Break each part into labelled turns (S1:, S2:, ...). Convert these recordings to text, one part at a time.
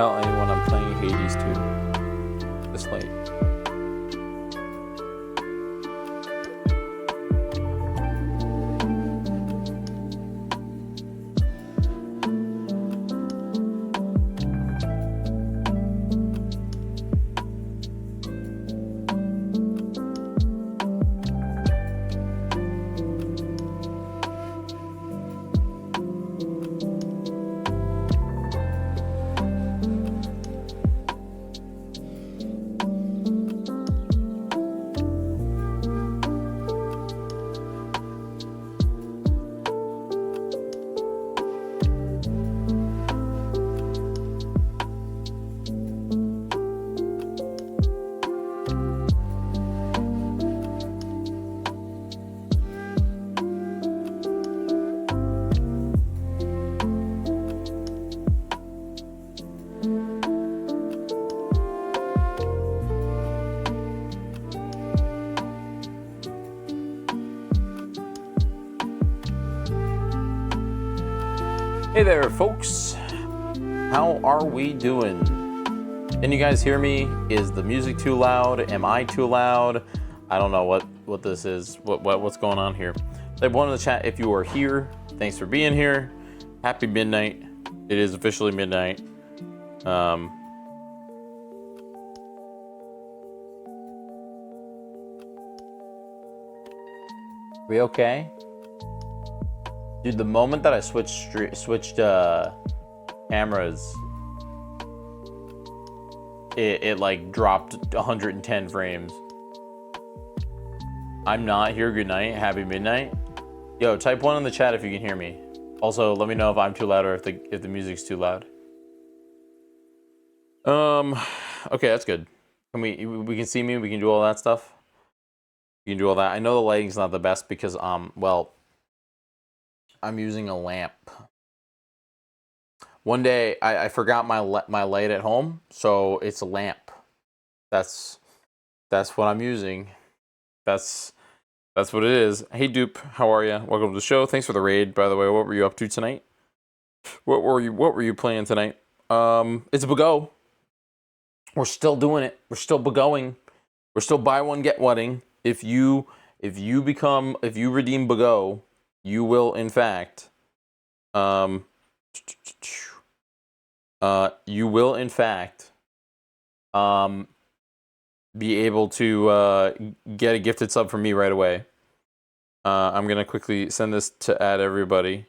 S1: tell anyone I'm playing Hades 2 this late. Hey there, folks. How are we doing? Can you guys hear me? Is the music too loud? Am I too loud? I don't know what this is. What's going on here? Type one in the chat if you are here. Thanks for being here. Happy midnight. It is officially midnight. We okay? Dude, the moment that I switched cameras, it like dropped 110 frames. I'm not here. Good night. Happy midnight. Yo, type one in the chat if you can hear me. Also, let me know if I'm too loud or if the music's too loud. Okay, that's good. Can we can see me? We can do all that stuff. We can do all that. I know the lighting's not the best because well, I'm using a lamp. One day I forgot my light at home, so it's a lamp. That's what I'm using. That's what it is. Hey Dupe, how are you? Welcome to the show. Thanks for the raid, by the way. What were you up to tonight? What were you playing tonight? It's a Bago. We're still doing it. We're still Bagoing. We're still buy one get one-ing. If you redeem Bago, you will in fact be able to get a gifted sub from me right away. I'm gonna quickly send this to add everybody,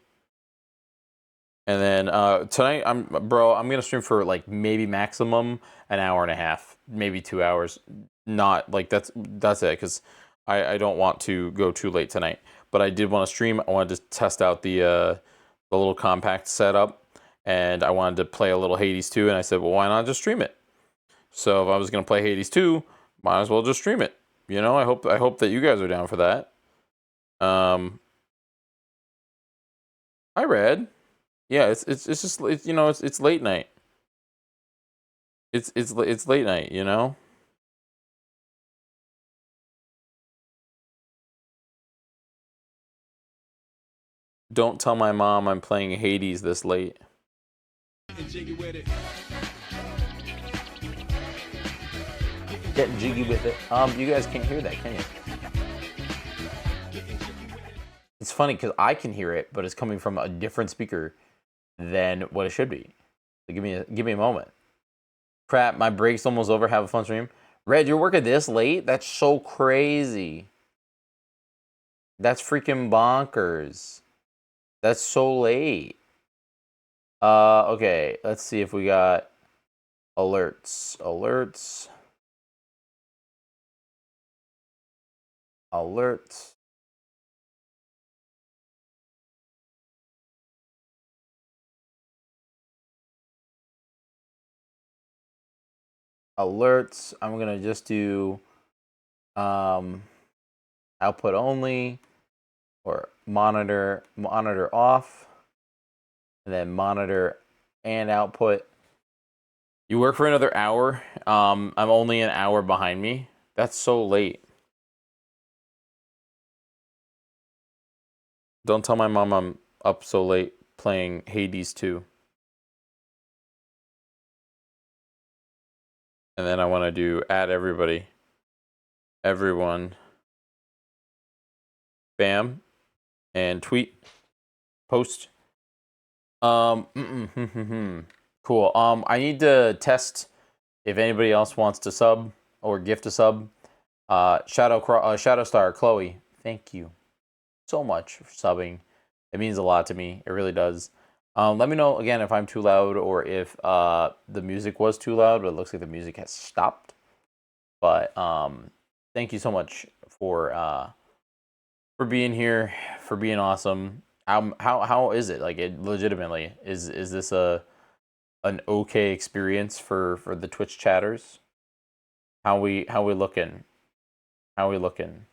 S1: and then tonight I'm gonna stream for like maybe maximum an hour and a half, maybe 2 hours. Not like that's it, because I don't want to go too late tonight. But I did want to stream. I wanted to test out the little compact setup, and I wanted to play a little Hades 2, and I said, well, why not just stream it? So if I was gonna play Hades 2, might as well just stream it. You know, I hope that you guys are down for that. Hi Red. Yeah, it's just you know, it's late night. It's late night, you know. Don't tell my mom I'm playing Hades this late. Get jiggy with it. You guys can't hear that, can you? It's funny because I can hear it, but it's coming from a different speaker than what it should be. So give me a moment. Crap, my break's almost over. Have a fun stream. Red, you're working this late? That's so crazy. That's freaking bonkers. That's so late. Okay, let's see if we got alerts. Alerts. I'm gonna just do output only, or monitor off, and then monitor and output. You work for another hour. I'm only an hour behind me. That's so late. Don't tell my mom I'm up so late playing Hades 2. And then I want to do add everybody. Everyone. Bam. And tweet. Post. Cool. I need to test if anybody else wants to sub or gift a sub. Shadowstar Chloe, thank you so much for subbing. It means a lot to me. It really does. Let me know again if I'm too loud or if the music was too loud, but it looks like the music has stopped. But thank you so much for being here, for being awesome. How is it? Like, it legitimately is this an okay experience for the Twitch chatters? How we looking? How we looking?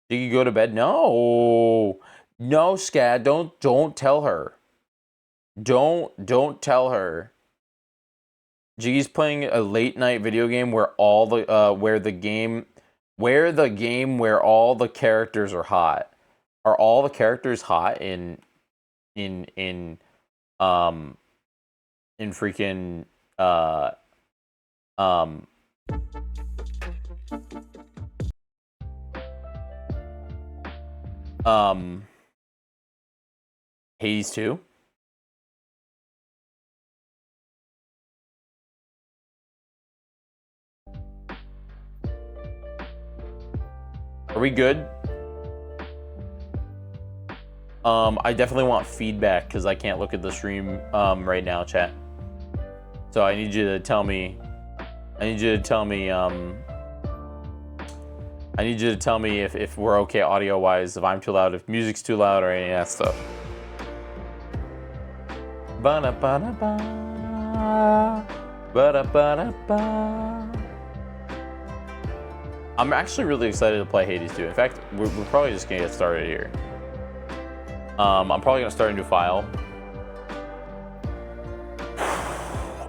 S1: Did you go to bed? No, Scad. Don't tell her. Don't tell her. Jiggy's playing a late night video game where all the where the game where all the characters are hot. Are all the characters hot in freaking Hades 2? Are we good? I definitely want feedback because I can't look at the stream right now, chat. So I need you to tell me. I need you to tell me if we're okay audio wise, if I'm too loud, if music's too loud, or any of that stuff. Ba-da-ba-da-ba. Ba-da-ba-da-ba. I'm actually really excited to play Hades 2. In fact, we're probably just gonna get started here. I'm probably gonna start a new file.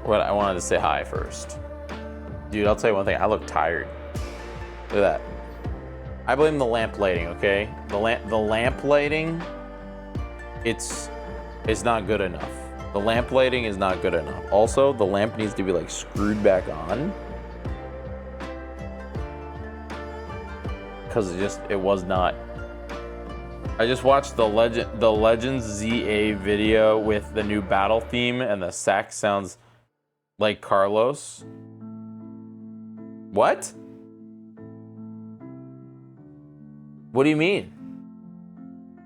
S1: But I wanted to say hi first. Dude, I'll tell you one thing, I look tired. Look at that. I blame the lamp lighting, okay? The lamp lighting, it's not good enough. The lamp lighting is not good enough. Also, the lamp needs to be like screwed back on. Because it was not. I just watched the Legends ZA video with the new battle theme, and the sax sounds like Carlos. What? What do you mean?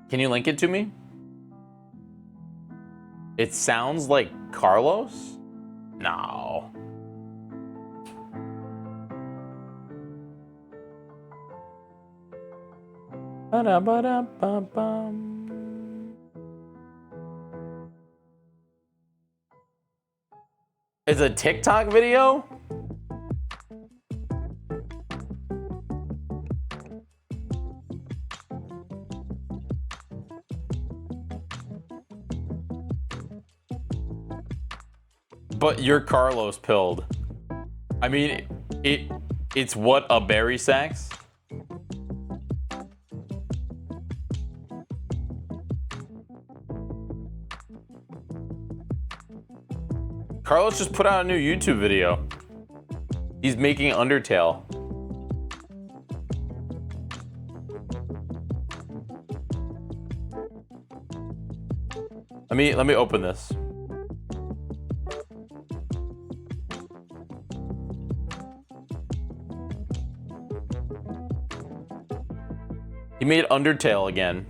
S1: Can you link it to me? It sounds like Carlos? No. It's a TikTok video? But you're Carlos pilled. I mean, it's what, a berry sax? Carlos just put out a new YouTube video. He's making Undertale. Let me open this. He made Undertale again.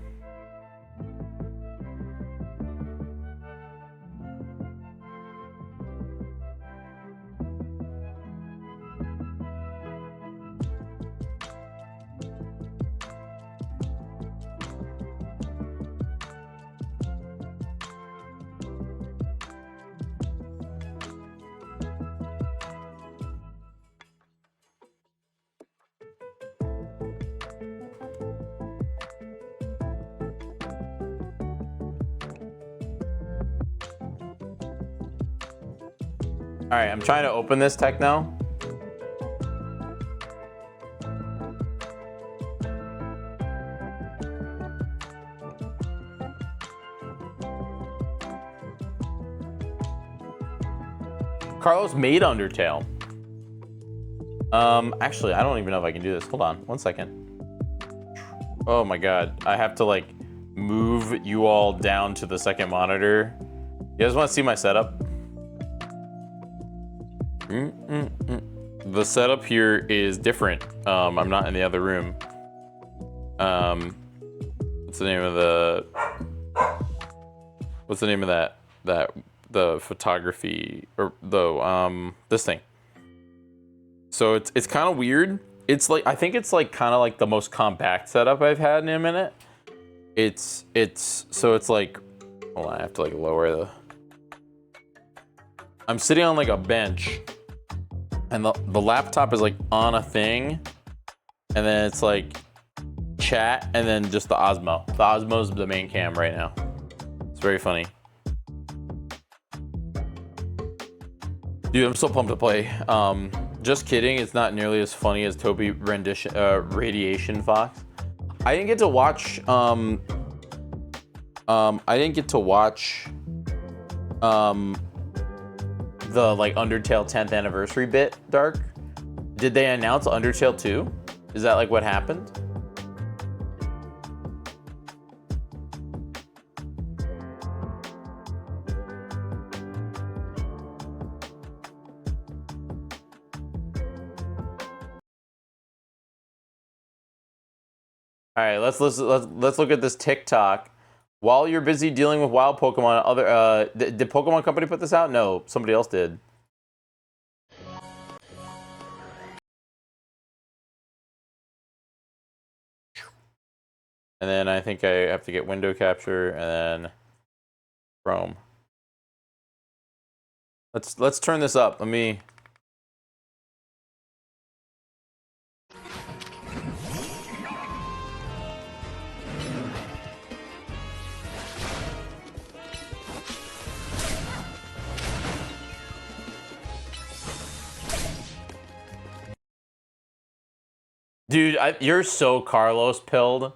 S1: All right, I'm trying to open this tech now. Carlos made Undertale. Actually, I don't even know if I can do this. Hold on, 1 second. Oh my god, I have to like move you all down to the second monitor. You guys want to see my setup? The setup here is different. I'm not in the other room. What's the name of the photography or the this thing? So it's kind of weird. It's like, I think it's like kind of like the most compact setup I've had in a minute. It's like, hold on, I have to like lower the. I'm sitting on like a bench, and the laptop is like on a thing, and then it's like chat, and then just the Osmo. The Osmo is the main cam right now. It's very funny. Dude, I'm so pumped to play. Just kidding, it's not nearly as funny as Toby rendition, Radiation Fox. I didn't get to watch, the like Undertale 10th anniversary bit, Dark. Did they announce Undertale 2? Is that like what happened? All right, let's look at this TikTok. While you're busy dealing with wild Pokemon, did Pokemon Company put this out? No, somebody else did. And then I think I have to get window capture and then Chrome. Let's turn this up. Let me. Dude, you're so Carlos pilled.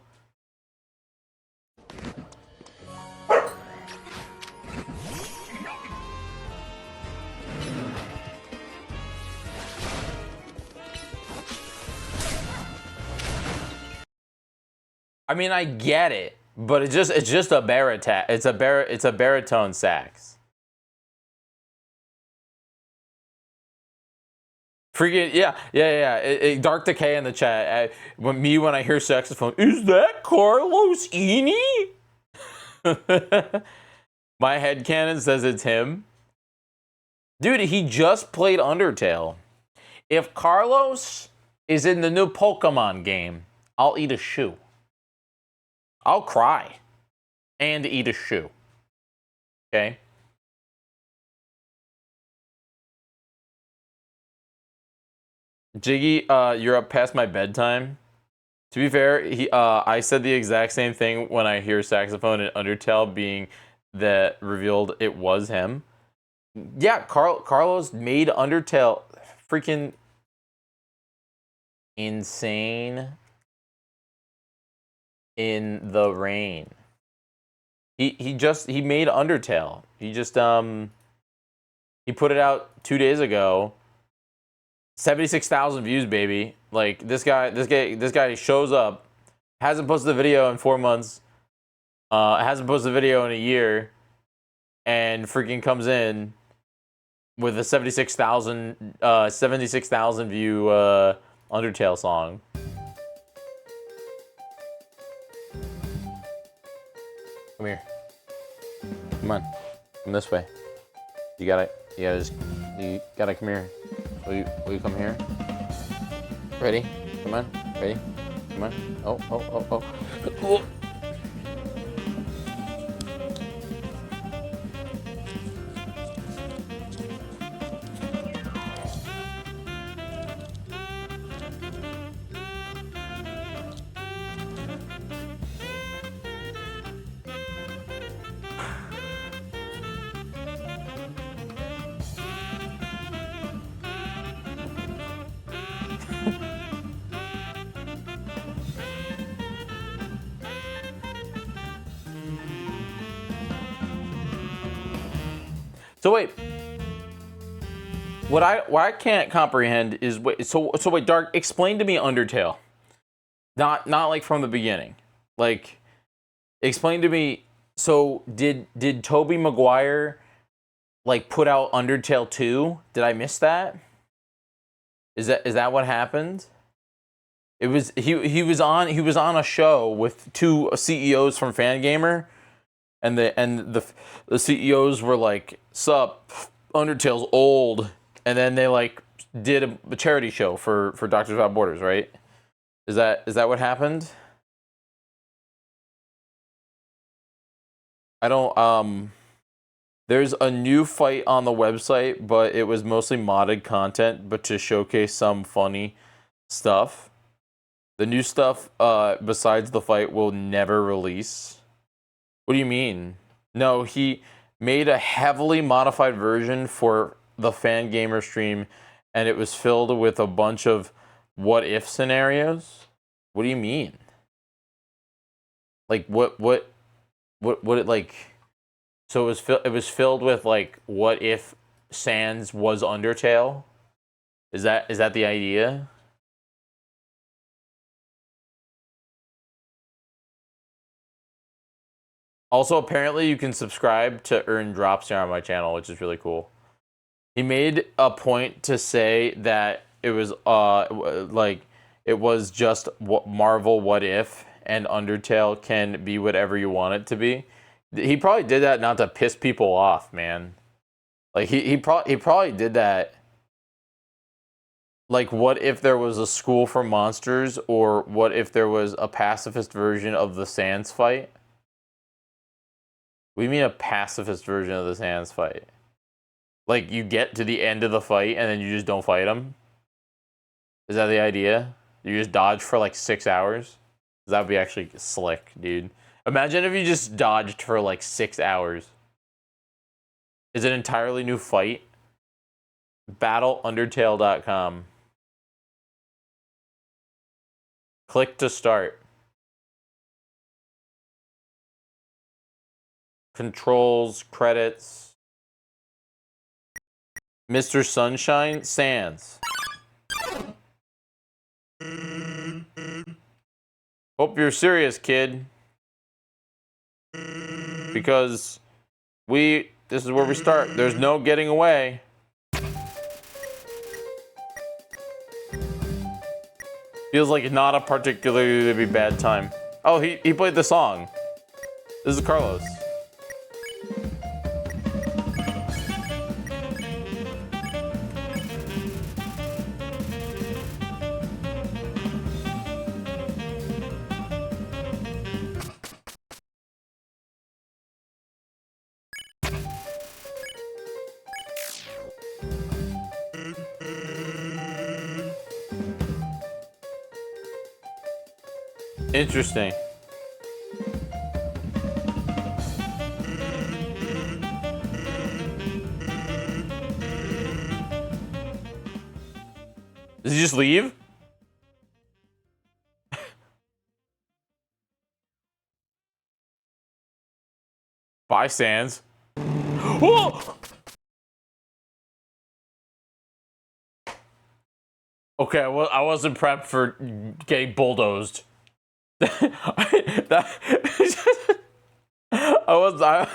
S1: I mean, I get it, but it's just a baritone. It's a baritone sax. Freaking yeah. Dark Decay in the chat. When I hear saxophone, is that Carlos Eni? My headcanon says it's him. Dude, he just played Undertale. If Carlos is in the new Pokemon game, I'll eat a shoe. I'll cry and eat a shoe. Okay? Jiggy, you're up past my bedtime. To be fair, I said the exact same thing when I hear saxophone in Undertale being that revealed it was him. Yeah, Carlos made Undertale freaking insane in the rain. He made Undertale. He just he put it out 2 days ago. 76,000 views, baby. Like this guy shows up, hasn't posted a video in 4 months, hasn't posted a video in a year, and freaking comes in with a 76,000 view Undertale song. Come here. Come on. Come this way. You gotta come here. Will you come here? Ready? Come on. Ready? Come on. Oh. So wait. What I can't comprehend is so wait, Dark, explain to me Undertale. Not like from the beginning. Like, explain to me. So did Tobey Maguire like put out Undertale 2? Did I miss that? Is that what happened? It was he was on a show with two CEOs from Fangamer, and the CEOs were like, "Sup, Undertale's old," and then they like did a charity show for Doctors Without Borders, right? Is that what happened? I don't. There's a new fight on the website, but it was mostly modded content, but to showcase some funny stuff. The new stuff, besides the fight, will never release. What do you mean? No, he made a heavily modified version for the Fangamer stream, and it was filled with a bunch of what-if scenarios. What do you mean? Like, what it like... So it was filled with, like, what if Sans was Undertale? Is that the idea? Also, apparently, you can subscribe to earn drops here on my channel, which is really cool. He made a point to say that it was like it was just Marvel What If, and Undertale can be whatever you want it to be. He probably did that not to piss people off, man. Like he probably did that. Like, what if there was a school for monsters, or what if there was a pacifist version of the Sans fight? We mean a pacifist version of the Sans fight. Like, you get to the end of the fight and then you just don't fight them? Is that the idea? You just dodge for like 6 hours? That would be actually slick, dude. Imagine if you just dodged for like 6 hours. Is it an entirely new fight? BattleUndertale.com. Click to start. Controls, credits. Mr. Sunshine, Sans. Hope you're serious, kid. Because this is where we start. There's no getting away. Feels like not a particularly bad time. Oh, he played the song. This is Carlos. Interesting. Did he just leave? Bye, Sans. Whoa! Okay, well, I wasn't prepped for getting bulldozed. I was not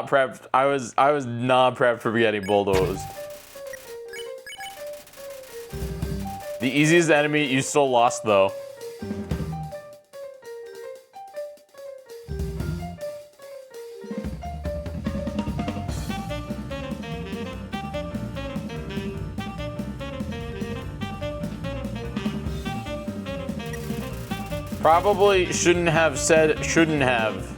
S1: prepped. I was not prepped for getting bulldozed. The easiest enemy, you still lost though. Probably shouldn't have said shouldn't have.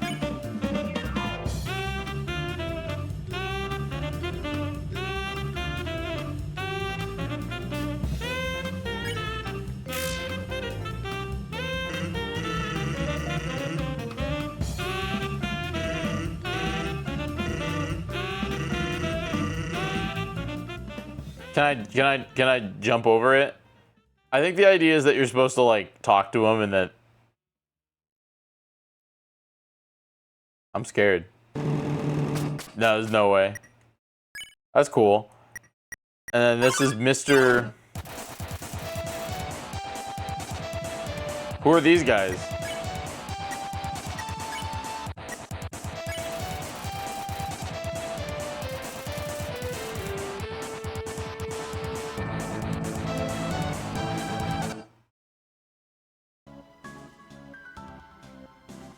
S1: Can I jump over it? I think the idea is that you're supposed to like talk to him and that. I'm scared. No, there's no way. That's cool. And then this is Mr. Who are these guys?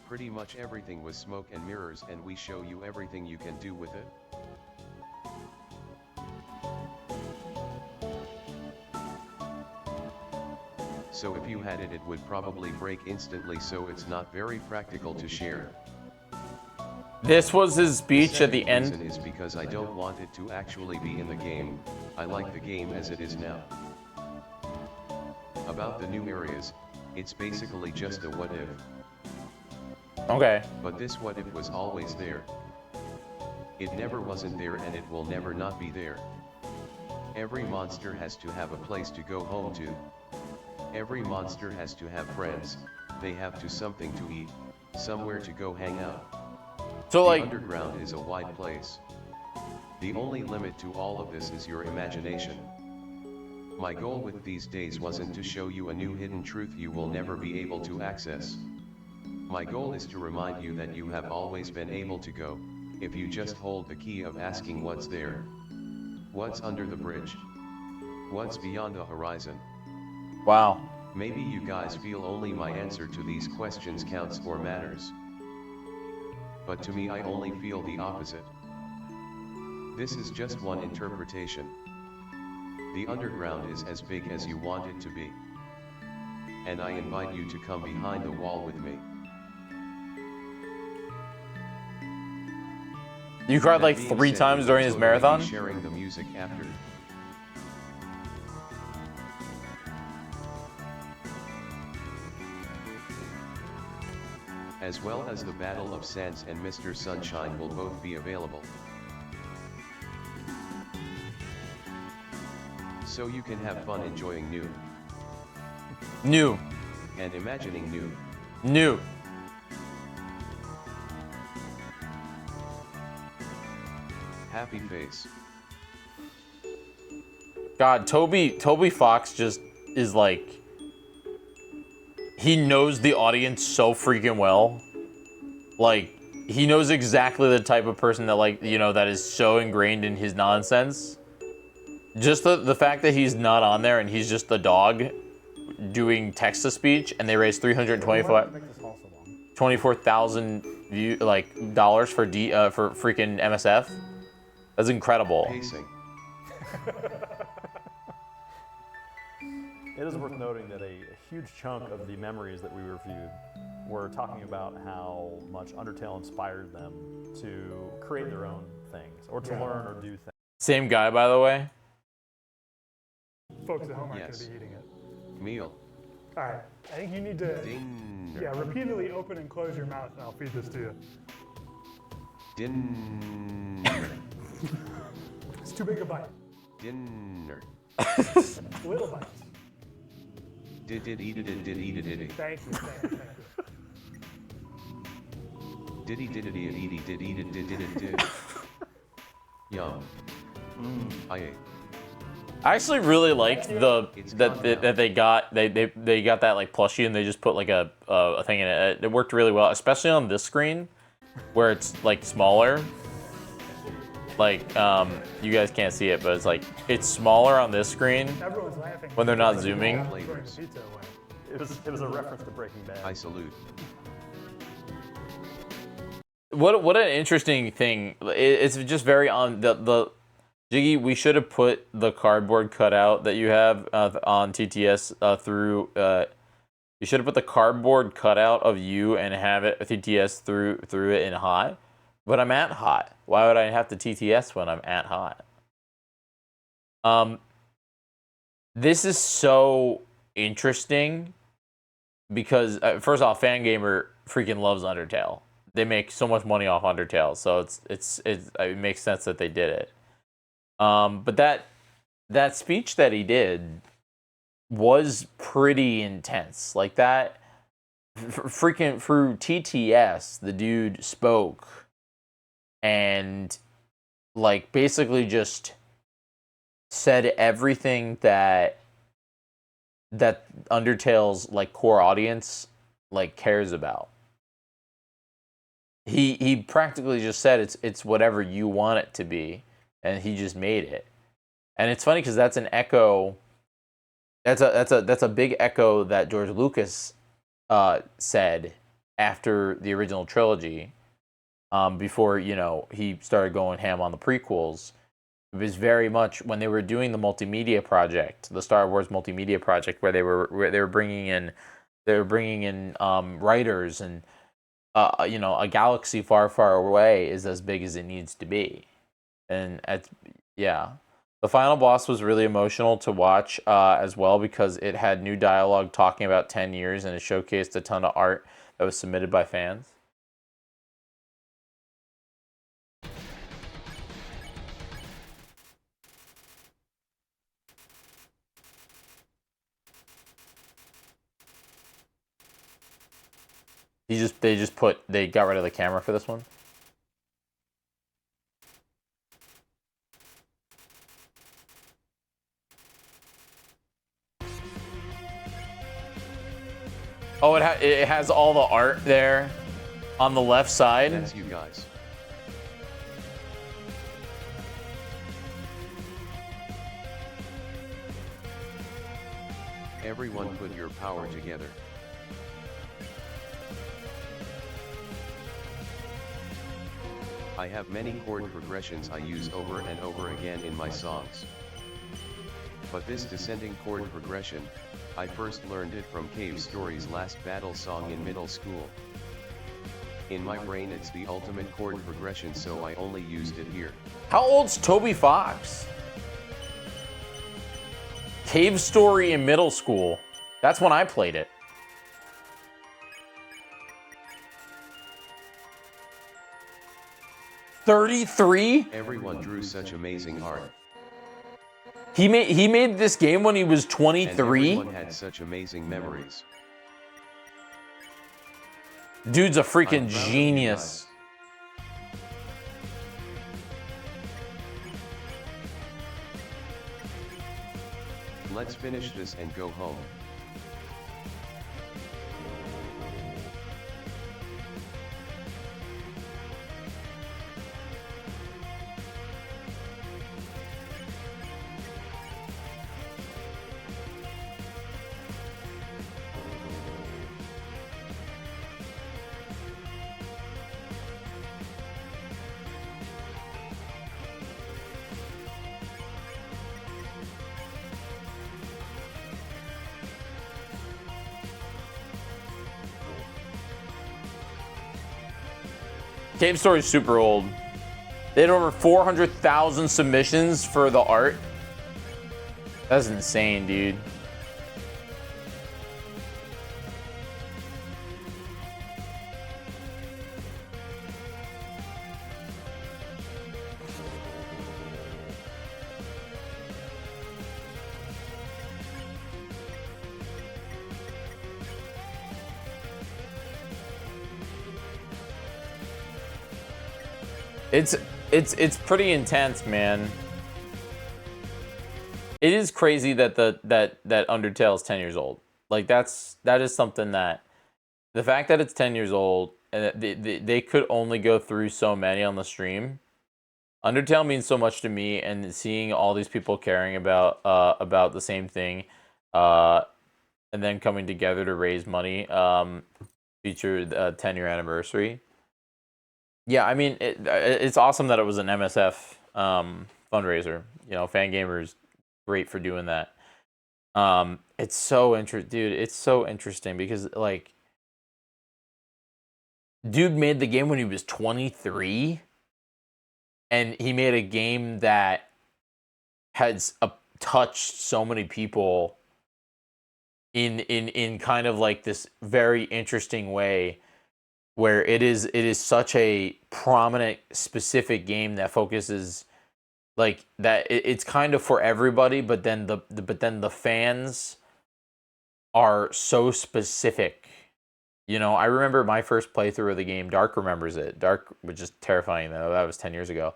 S2: Pretty much everything was smoke and mirrors, and we show you everything you can do with it. So if you had it, it would probably break instantly, so it's not very practical to share.
S1: This was his speech at the
S2: The
S1: end.
S2: reason is because I don't want it to actually be in the game. I like the game as it is now. About the new areas, it's basically just a what if.
S1: Okay.
S2: But this what if was always there. It never wasn't there, and it will never not be there. Every monster has to have a place to go home to. Every monster has to have friends. They have to something to eat, somewhere to go hang out.
S1: So
S2: The
S1: like,
S2: underground is a wide place. The only limit to all of this is your imagination. My goal with these days wasn't to show you a new hidden truth you will never be able to access. My goal is to remind you that you have always been able to go, if you just hold the key of asking what's there. What's under the bridge? What's beyond the horizon?
S1: wow.
S2: Maybe you guys feel only my answer to these questions counts or matters. But to me, I only feel the opposite. This is just one interpretation. The underground is as big as you want it to be. And I invite you to come behind the wall with me.
S1: You cried
S2: That
S1: like
S2: being
S1: 3
S2: said,
S1: times
S2: we
S1: during
S2: will
S1: this
S2: totally be
S1: marathon?
S2: sharing the music after. As well as the Battle of Sands and Mr. Sunshine will both be available. So you can have fun enjoying new
S1: New.
S2: and imagining new.
S1: New.
S2: Happy face.
S1: God, Toby Fox just is like, he knows the audience so freaking well. Like, he knows exactly the type of person that, like, you know, that is so ingrained in his nonsense. Just the fact that he's not on there and he's just the dog doing text-to-speech, and they raised $24,000 dollars for for freaking MSF. That's incredible.
S2: Pacing.
S3: It is worth noting that a huge chunk of the memories that we reviewed were talking about how much Undertale inspired them to create their own things, or to learn or do things.
S1: Same guy, by the way.
S4: Folks at home aren't
S2: Yes.
S4: going to be eating it.
S2: Meal.
S4: All right, I think you need to,
S2: Dinner.
S4: repeatedly open and close your mouth, and I'll feed this to you.
S2: Dinner.
S4: It's too big a bite.
S2: Dinner.
S4: Little bites.
S2: Did eat it. Did eat it. Did
S4: Thank you, thank you, thank you.
S2: Did eat it. Did eat it. Did. Yum. I ate.
S1: I actually really liked that they got that like plushie and they just put like a thing in it. It worked really well, especially on this screen where it's like smaller. Like you guys can't see it, but it's like it's smaller on this screen
S4: Everyone's laughing.
S1: when they're not zooming.
S4: Throwing the pizza away.
S3: It was a reference to Breaking Bad.
S2: I salute.
S1: What an interesting thing. It's just very on the Jyggy, we should have put the cardboard cutout that you have on TTS through. You should have put the cardboard cutout of you and have it TTS through it in hot. But I'm at hot. Why would I have to TTS when I'm at hot? This is so interesting because first off, Fangamer freaking loves Undertale. They make so much money off Undertale, so it makes sense that they did it. But that speech that he did was pretty intense. Like that, freaking through TTS, the dude spoke, and like basically just said everything that Undertale's like core audience like cares about. He practically just said it's whatever you want it to be, and he just made it. And it's funny because that's an echo. That's a big echo that George Lucas said after the original trilogy, before he started going ham on the prequels. It was very much when they were doing the multimedia project, the Star Wars multimedia project, where they were bringing in writers, and a galaxy far, far away is as big as it needs to be, and yeah. The final boss was really emotional to watch as well, because it had new dialogue talking about 10 years, and it showcased a ton of art that was submitted by fans. They got rid of the camera for this one. Oh, it has all the art there on the left side.
S2: That's you guys. Everyone put your power together. I have many chord progressions I use over and over again in my songs. But this descending chord progression, I first learned it from Cave Story's Last Battle song in middle school. In my brain it's the ultimate chord progression, so I only used it here.
S1: How old's Toby Fox? Cave Story in middle school. That's when I played it. $33?
S2: Everyone drew such amazing art.
S1: He made this game when he was 23?
S2: And everyone had such amazing memories.
S1: Dude's a freaking
S2: I'm proud of you
S1: genius.
S2: guys. Let's finish this and go home.
S1: Cave Story's super old. They had over 400,000 submissions for the art. That's insane, dude. It's pretty intense, man. It is crazy that that Undertale is 10 years old. Like that is something that the fact that it's 10 years old and that they could only go through so many on the stream. Undertale means so much to me, and seeing all these people caring about the same thing, and then coming together to raise money, feature the 10-year anniversary. Yeah, I mean, it's awesome that it was an MSF fundraiser. You know, Fangamer's great for doing that. It's so dude. It's so interesting because like, dude made the game when he was 23, and he made a game that has touched so many people in kind of like this very interesting way, where it is such a prominent, specific game that focuses like that. It's kind of for everybody, but then the fans are so specific. You know, I remember my first playthrough of the game. Dark remembers it. Dark was just terrifying though. That was 10 years ago.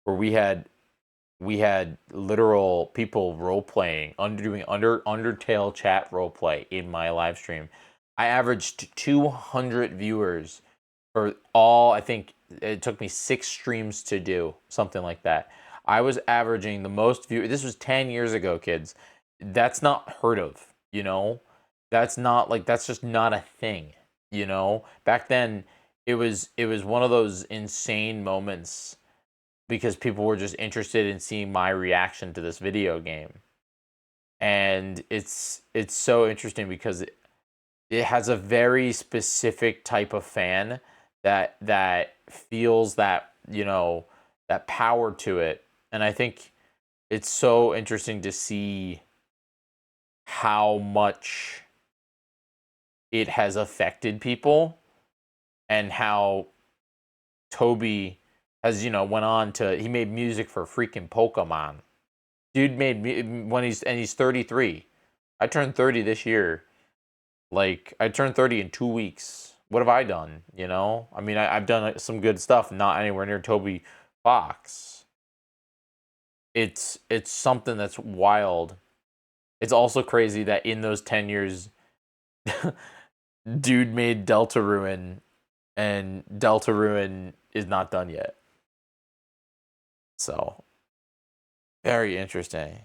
S1: where we had literal people role playing, doing Undertale chat role play in my live stream. I averaged 200 viewers for all. I think it took me 6 streams to do something like that. I was averaging the most view. This was 10 years ago, kids. That's not heard of, you know? That's not like that's just not a thing, you know? Back then it was one of those insane moments because people were just interested in seeing my reaction to this video game. And it's so interesting because it has a very specific type of fan that feels that, you know, that power to it. And I think it's so interesting to see how much it has affected people and how Toby has, you know, went on to, he made music for freaking Pokemon. Dude made when he's 33. I turned 30 this year. Like, I turned 30 in 2 weeks. What have I done? You know? I mean, I've done some good stuff, not anywhere near Toby Fox. It's something that's wild. It's also crazy that in those 10 years, dude made Deltarune, and Deltarune is not done yet. So, very interesting.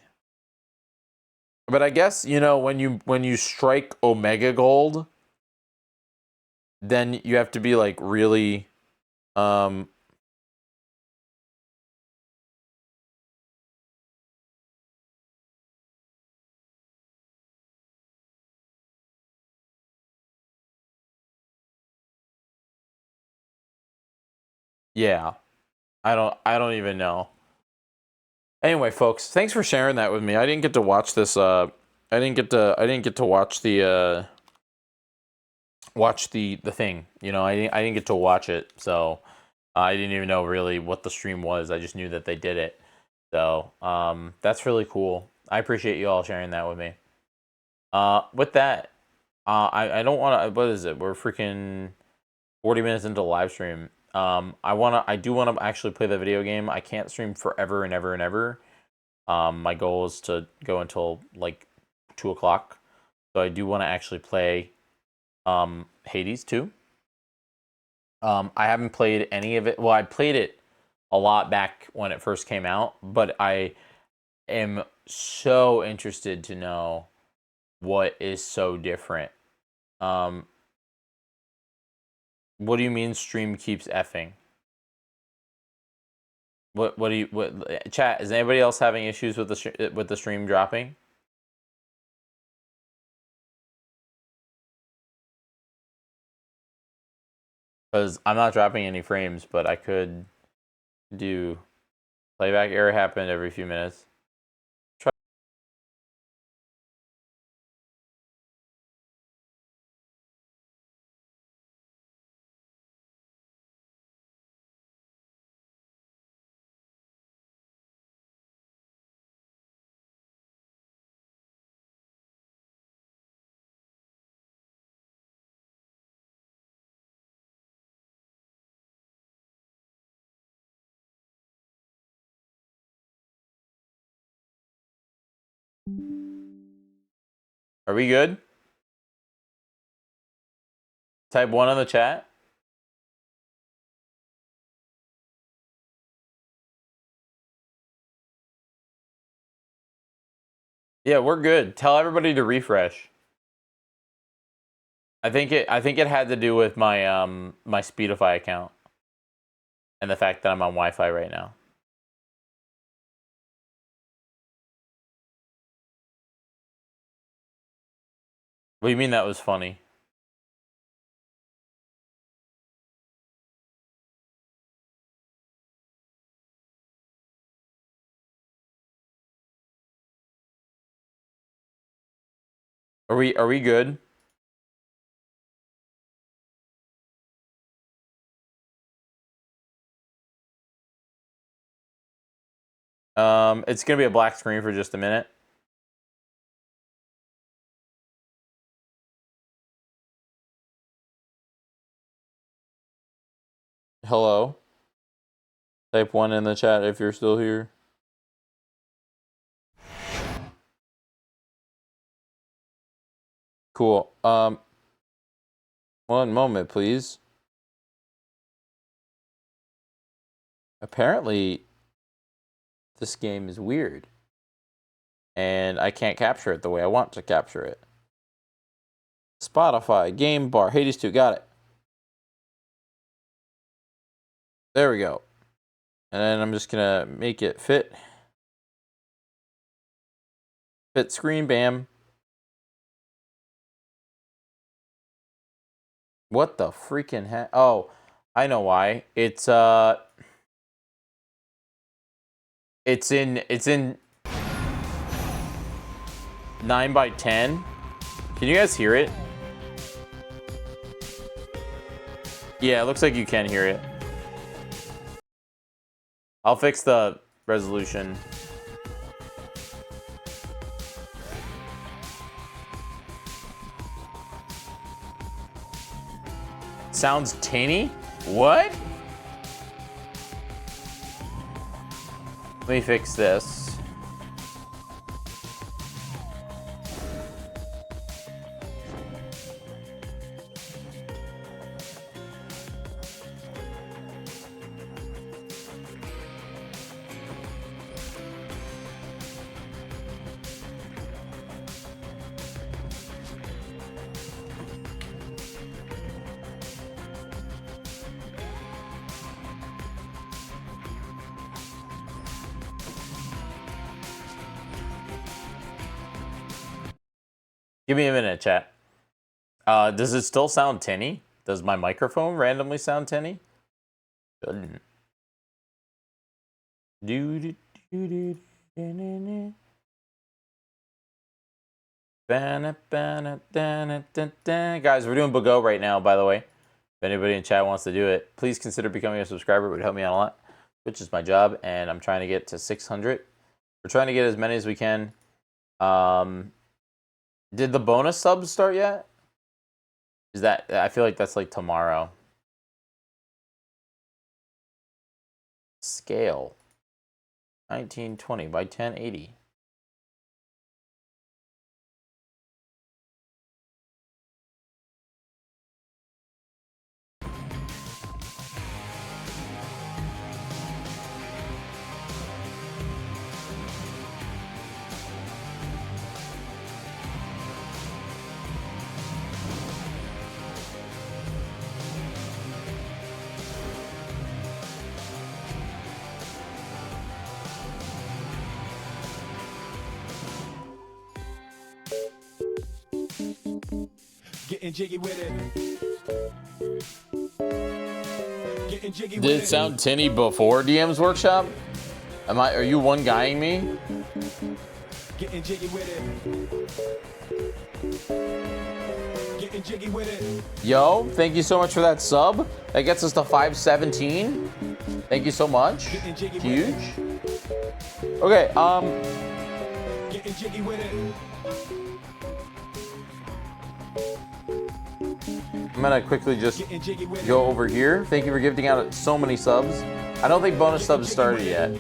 S1: But I guess, you know, when you strike Omega Gold, then you have to be like really yeah. I don't even know. Anyway, folks, thanks for sharing that with me. I didn't get to watch this I didn't get to watch the thing. You know, I didn't get to watch it. So, I didn't even know really what the stream was. I just knew that they did it. So, that's really cool. I appreciate you all sharing that with me. With that, I don't want to. What is it? We're freaking 40 minutes into the live stream. I do want to actually play the video game. I can't stream forever and ever and ever. My goal is to go until like 2 o'clock. So I do want to actually play Hades 2. I haven't played any of it. Well, I played it a lot back when it first came out, but I am so interested to know what is so different. Um, what do you mean stream keeps effing? What do you what chat? Is anybody else having issues with the stream dropping? Because I'm not dropping any frames, but I could do playback error happened every few minutes. Try. Are we good? Type 1 on the chat. Yeah, we're good. Tell everybody to refresh. I think it had to do with my my Speedify account and the fact that I'm on Wi-Fi right now. What do you mean that was funny? Are we good? It's gonna be a black screen for just a minute. Hello. Type 1 in the chat if you're still here. Cool. One moment, please. Apparently, this game is weird. And I can't capture it the way I want to capture it. Spotify, game bar, Hades 2, got it. There we go. And then I'm just gonna make it fit. Fit screen, bam. What the freaking heck? Oh, I know why. It's in 9:10. Can you guys hear it? Yeah, it looks like you can hear it. I'll fix the resolution. Sounds tinny? What? Let me fix this. Give me a minute, chat. Does it still sound tinny? Does my microphone randomly sound tinny? Shouldn't. Guys, we're doing Bago right now, by the way. If anybody in chat wants to do it, please consider becoming a subscriber. It would help me out a lot, which is my job, and I'm trying to get to 600. We're trying to get as many as we can. Did the bonus subs start yet? Is that, I feel like that's like tomorrow. Scale 1920 by 1080.
S5: Getting jiggy with it. Getting jiggy with
S1: Did it sound tinny before DM's workshop? Are you one guying me?
S5: Getting jiggy with it. Getting jiggy with it.
S1: Yo, thank you so much for that sub. That gets us to 517. Thank you so much. Huge. Okay,
S5: Getting jiggy with it.
S1: I'm gonna quickly just go over here. Thank you for gifting out so many subs. I don't think bonus subs started yet.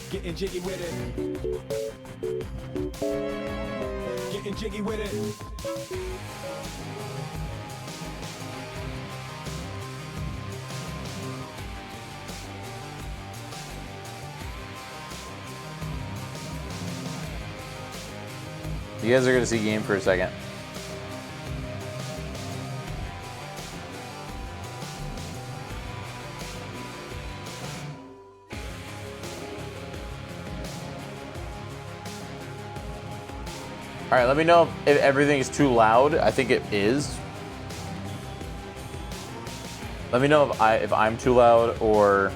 S5: Getting jiggy with it. Getting jiggy with it.
S1: You guys are gonna see game for a second. All right, let me know if everything is too loud. I think it is. Let me know if I'm too loud or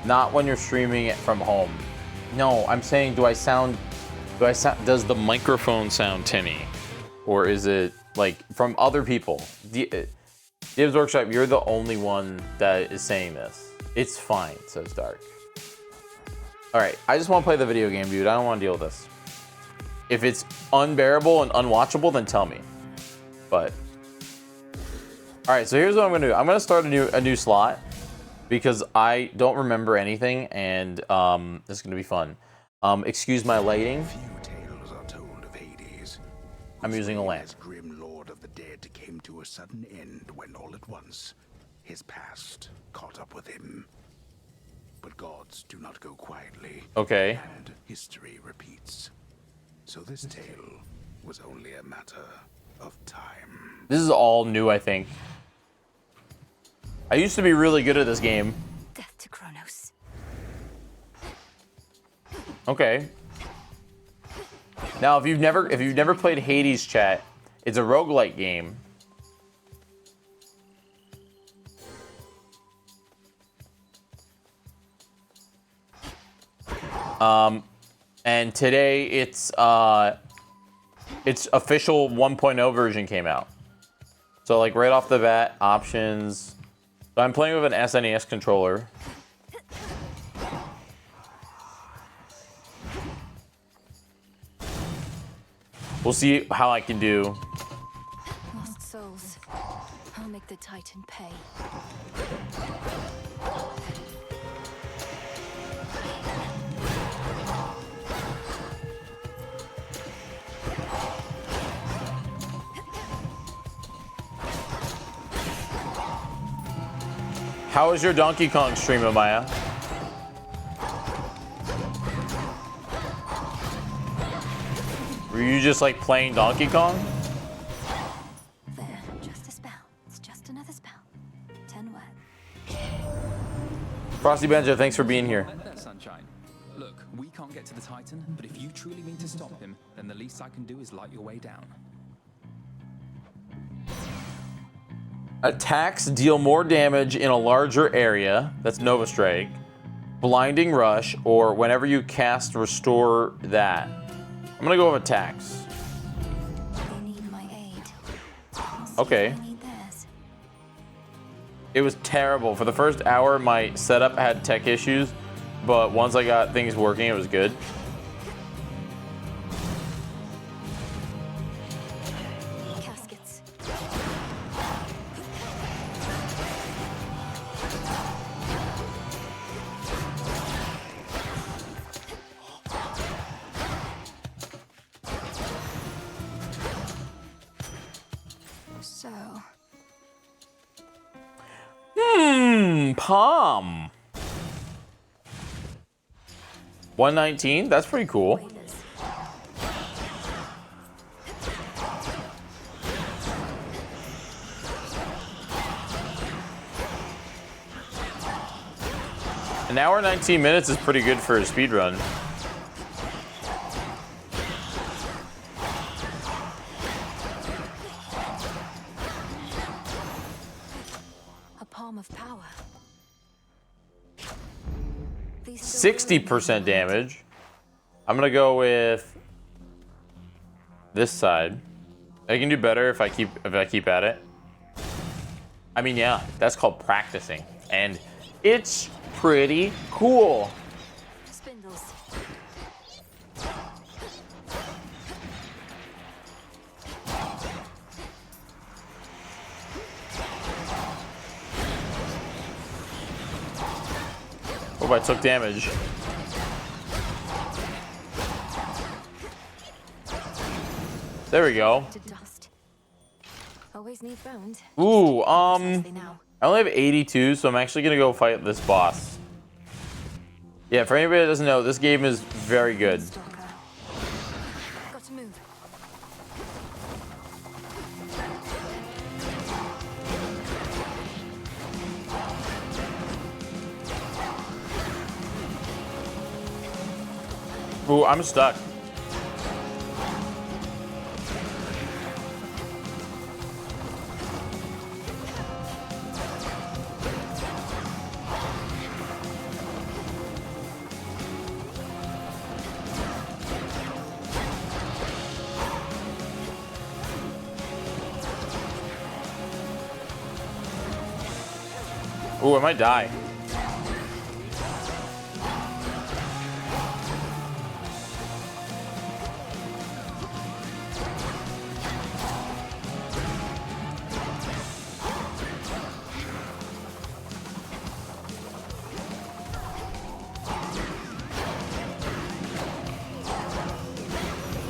S1: not when you're streaming it from home. No, I'm saying does the microphone sound tinny? Or is it like from other people? Dibs Workshop, you're the only one that is saying this. It's fine, says Dark. All right, I just want to play the video game, dude. I don't want to deal with this. If it's unbearable and unwatchable, then tell me. But All right, so here's what I'm gonna do. I'm gonna start a new slot because I don't remember anything, and this is gonna be fun. Excuse my lighting.
S6: Few tales are told of Hades.
S1: I'm
S6: whose
S1: using a
S6: reign
S1: lamp.
S6: as grim lord of the dead came to a sudden end when all at once his past caught up with him. But gods do not go quietly.
S1: Okay.
S6: And history repeats. So this tale was only a matter of time.
S1: This is all new, I think. I used to be really good at this game.
S7: Death to Kronos.
S1: Okay. Now, if you've never played Hades, chat, it's a roguelike game. And today its official 1.0 version came out. So like right off the bat, options. So I'm playing with an SNES controller. We'll see how I can do.
S7: Lost souls. I'll make the Titan pay.
S1: How was your Donkey Kong stream, Amaya? Were you just like playing Donkey Kong?
S7: There, just a spell. It's just another spell. 10 words.
S1: Frosty Benja, thanks for being here.
S8: Let that sunshine. Look, we can't get to the Titan, but if you truly mean to stop him, then the least I can do is light your way down.
S1: Attacks deal more damage in a larger area. That's Nova Strike. Blinding Rush, or whenever you cast Restore that. I'm gonna go with attacks.
S7: They need my aid.
S1: Okay.
S7: I need theirs.
S1: It was terrible. For the first hour, my setup had tech issues, but once I got things working, it was good.
S7: Caskets. So,
S1: Palm. 119? That's pretty cool.
S7: waiters.
S1: An hour 19 minutes is pretty good for a speed run.
S7: A palm of power. These
S1: 60% damage. I'm gonna go with this side. I can do better if I keep at it. I mean, yeah, that's called practicing, and it's pretty cool.
S7: spindles.
S1: Hope I took damage. There we go.
S7: To dust. Always need bones.
S1: Ooh,
S7: Precisely now.
S1: I only have 82, so I'm actually gonna go fight this boss. Yeah, for anybody that doesn't know, this game is very good.
S7: Stalker. Got to move.
S1: Ooh, I'm stuck. Ooh, I might die.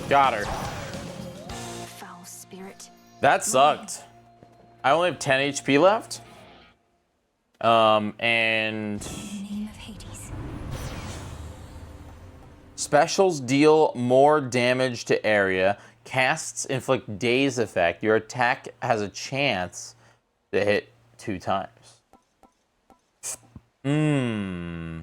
S1: Got her.
S7: Foul spirit.
S1: That sucked. I only have 10 HP left. And
S7: In the name of Hades.
S1: specials deal more damage to area. Casts inflict daze effect. Your attack has a chance to hit 2 times. Mmm.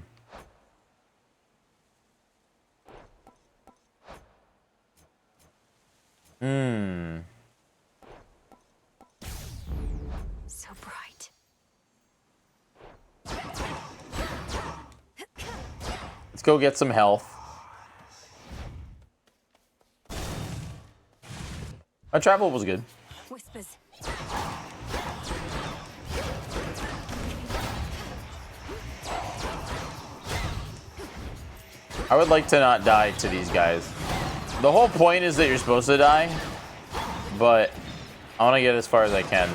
S1: Mmm.
S7: So bright.
S1: Let's go get some health. My travel was good.
S7: Whispers.
S1: I would like to not die to these guys. The whole point is that you're supposed to die, but I want to get as far as I can.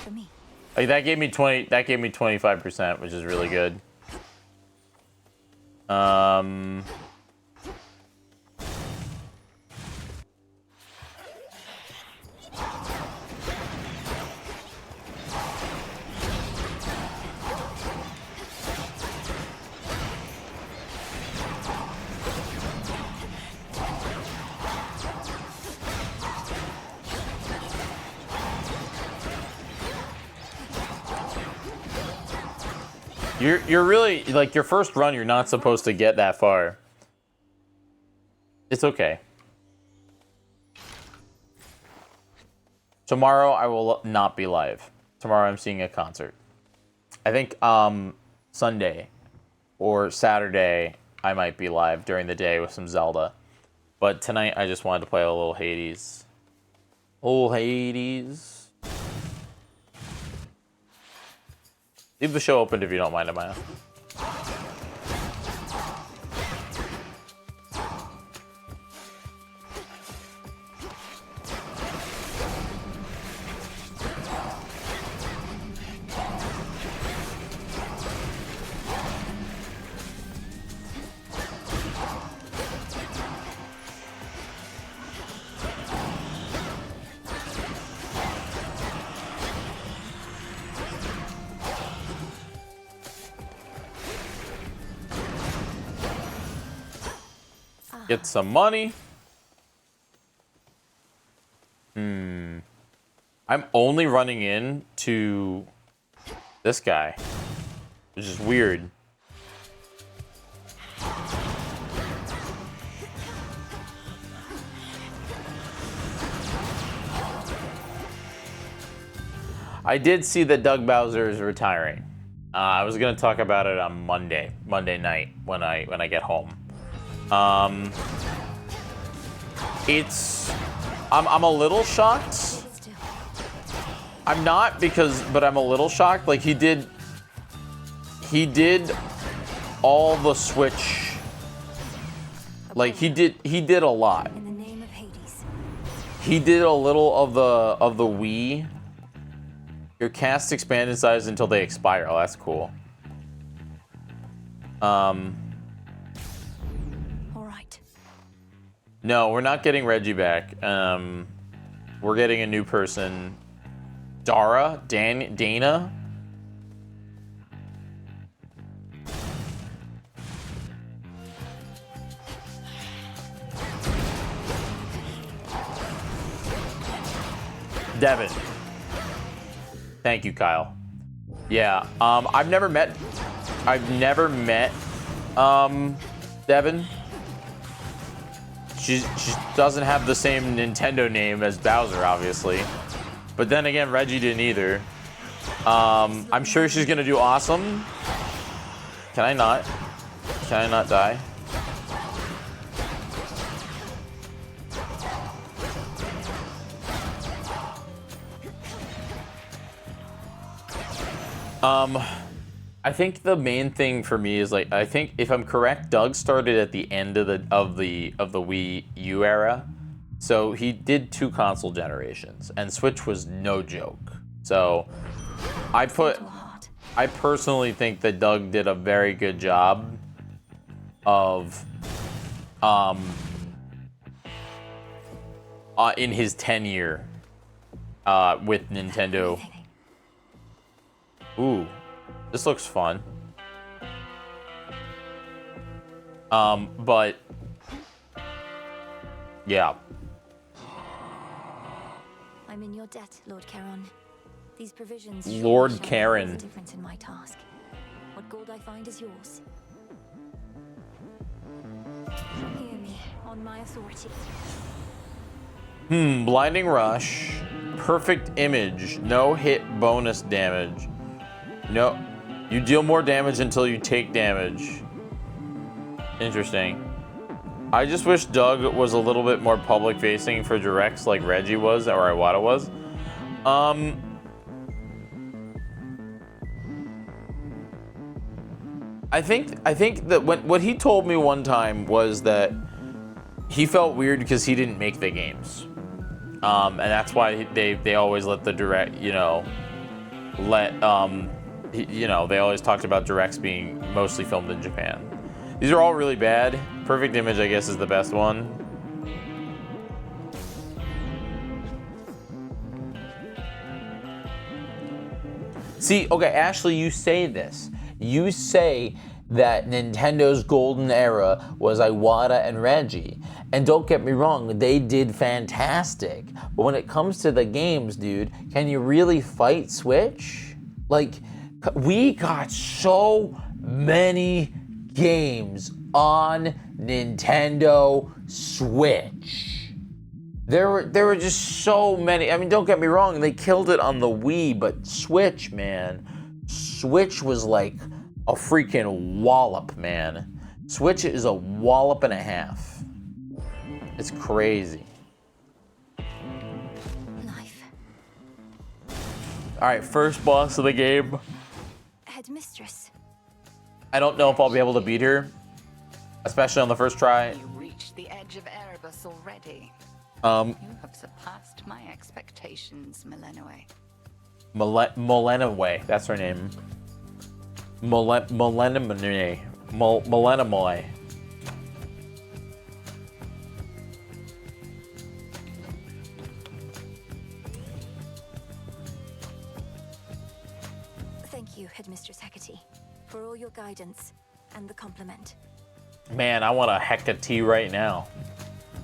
S7: For me.
S1: Like that gave me 20. That gave me 25%, which is really good. You're really, like, your first run, you're not supposed to get that far. It's okay. Tomorrow I will not be live. Tomorrow I'm seeing a concert. I think Sunday or Saturday I might be live during the day with some Zelda. But tonight I just wanted to play a little Hades. Oh, Hades. Leave the show open if you don't mind, Amaya. Get some money. I'm only running in to this guy, which is weird. I did see that Doug Bowser is retiring. I was gonna talk about it on Monday night when I get home. I'm a little shocked. I'm not but I'm a little shocked. Like he did all the Switch. Like he did a lot.
S7: In the name of Hades.
S1: He did a little of the Wii. Your casts expand in size until they expire. Oh, that's cool.
S7: All right.
S1: No, we're not getting Reggie back. We're getting a new person. Dana? Devin. Thank you, Kyle. Yeah, I've never met Devin. She doesn't have the same Nintendo name as Bowser, obviously. But then again, Reggie didn't either. I'm sure she's gonna do awesome. Can I not die? I think the main thing for me is like I think if I'm correct, Doug started at the end of the Wii U era, So he did 2 console generations, and Switch was no joke. So I personally think that Doug did a very good job of in his tenure with Nintendo. Ooh, this looks fun. But yeah.
S7: I'm in your debt, Lord Charon. These provisions
S1: Lord
S7: shall make
S1: Charon.
S7: a difference in my task. What gold I find is yours. Hear me on my authority.
S1: Blinding Rush, perfect image, no hit bonus damage. No, you deal more damage until you take damage. Interesting. I just wish Doug was a little bit more public facing for directs like Reggie was or Iwata was. I think that what he told me one time was that he felt weird because he didn't make the games. And that's why they always let the direct, they always talked about directs being mostly filmed in Japan. These are all really bad. Perfect Image, I guess, is the best one. See, okay, Ashley, you say this. You say that Nintendo's golden era was Iwata and Reggie. And don't get me wrong, they did fantastic. But when it comes to the games, dude, can you really fight Switch? Like, we got so many games on Nintendo Switch. There were just so many. I mean, don't get me wrong, they killed it on the Wii, but Switch, man. Switch was like a freaking wallop, man. Switch is a wallop and a half. It's crazy.
S7: Life.
S1: All right, first boss of the game.
S7: Headmistress.
S1: I don't know if I'll be able to beat her, especially on the first try.
S9: You reached the edge of Erebus already.
S1: You
S9: have surpassed my expectations, Millenway.
S1: Millenway, that's her name. Millenway.
S7: Thank you, Headmistress Hecate, for all your guidance and the compliment.
S1: Man, I want a Hecate right now.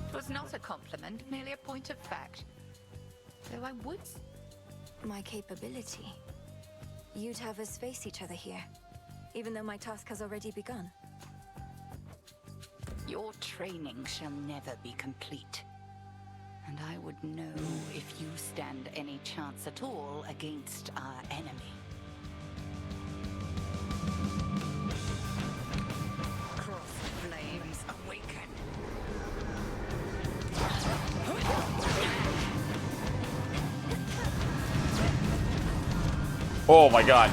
S9: It was not a compliment, merely a point of fact. Though I would...
S7: My capability. You'd have us face each other here, even though my task has already begun.
S9: Your training shall never be complete. And I would know if you stand any chance at all against our enemy. Cross flames awaken.
S1: Oh my god.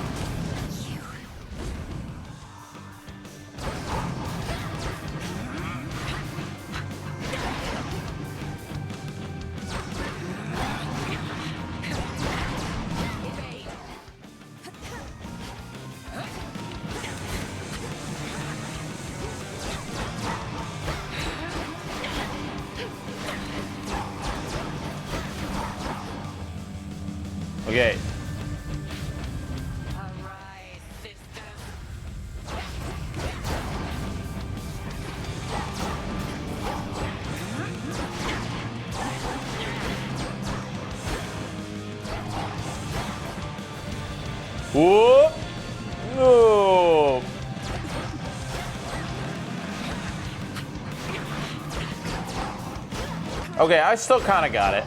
S1: Okay.
S9: Arise, sisters.
S1: Whoop. No. Okay, I still kind of got it.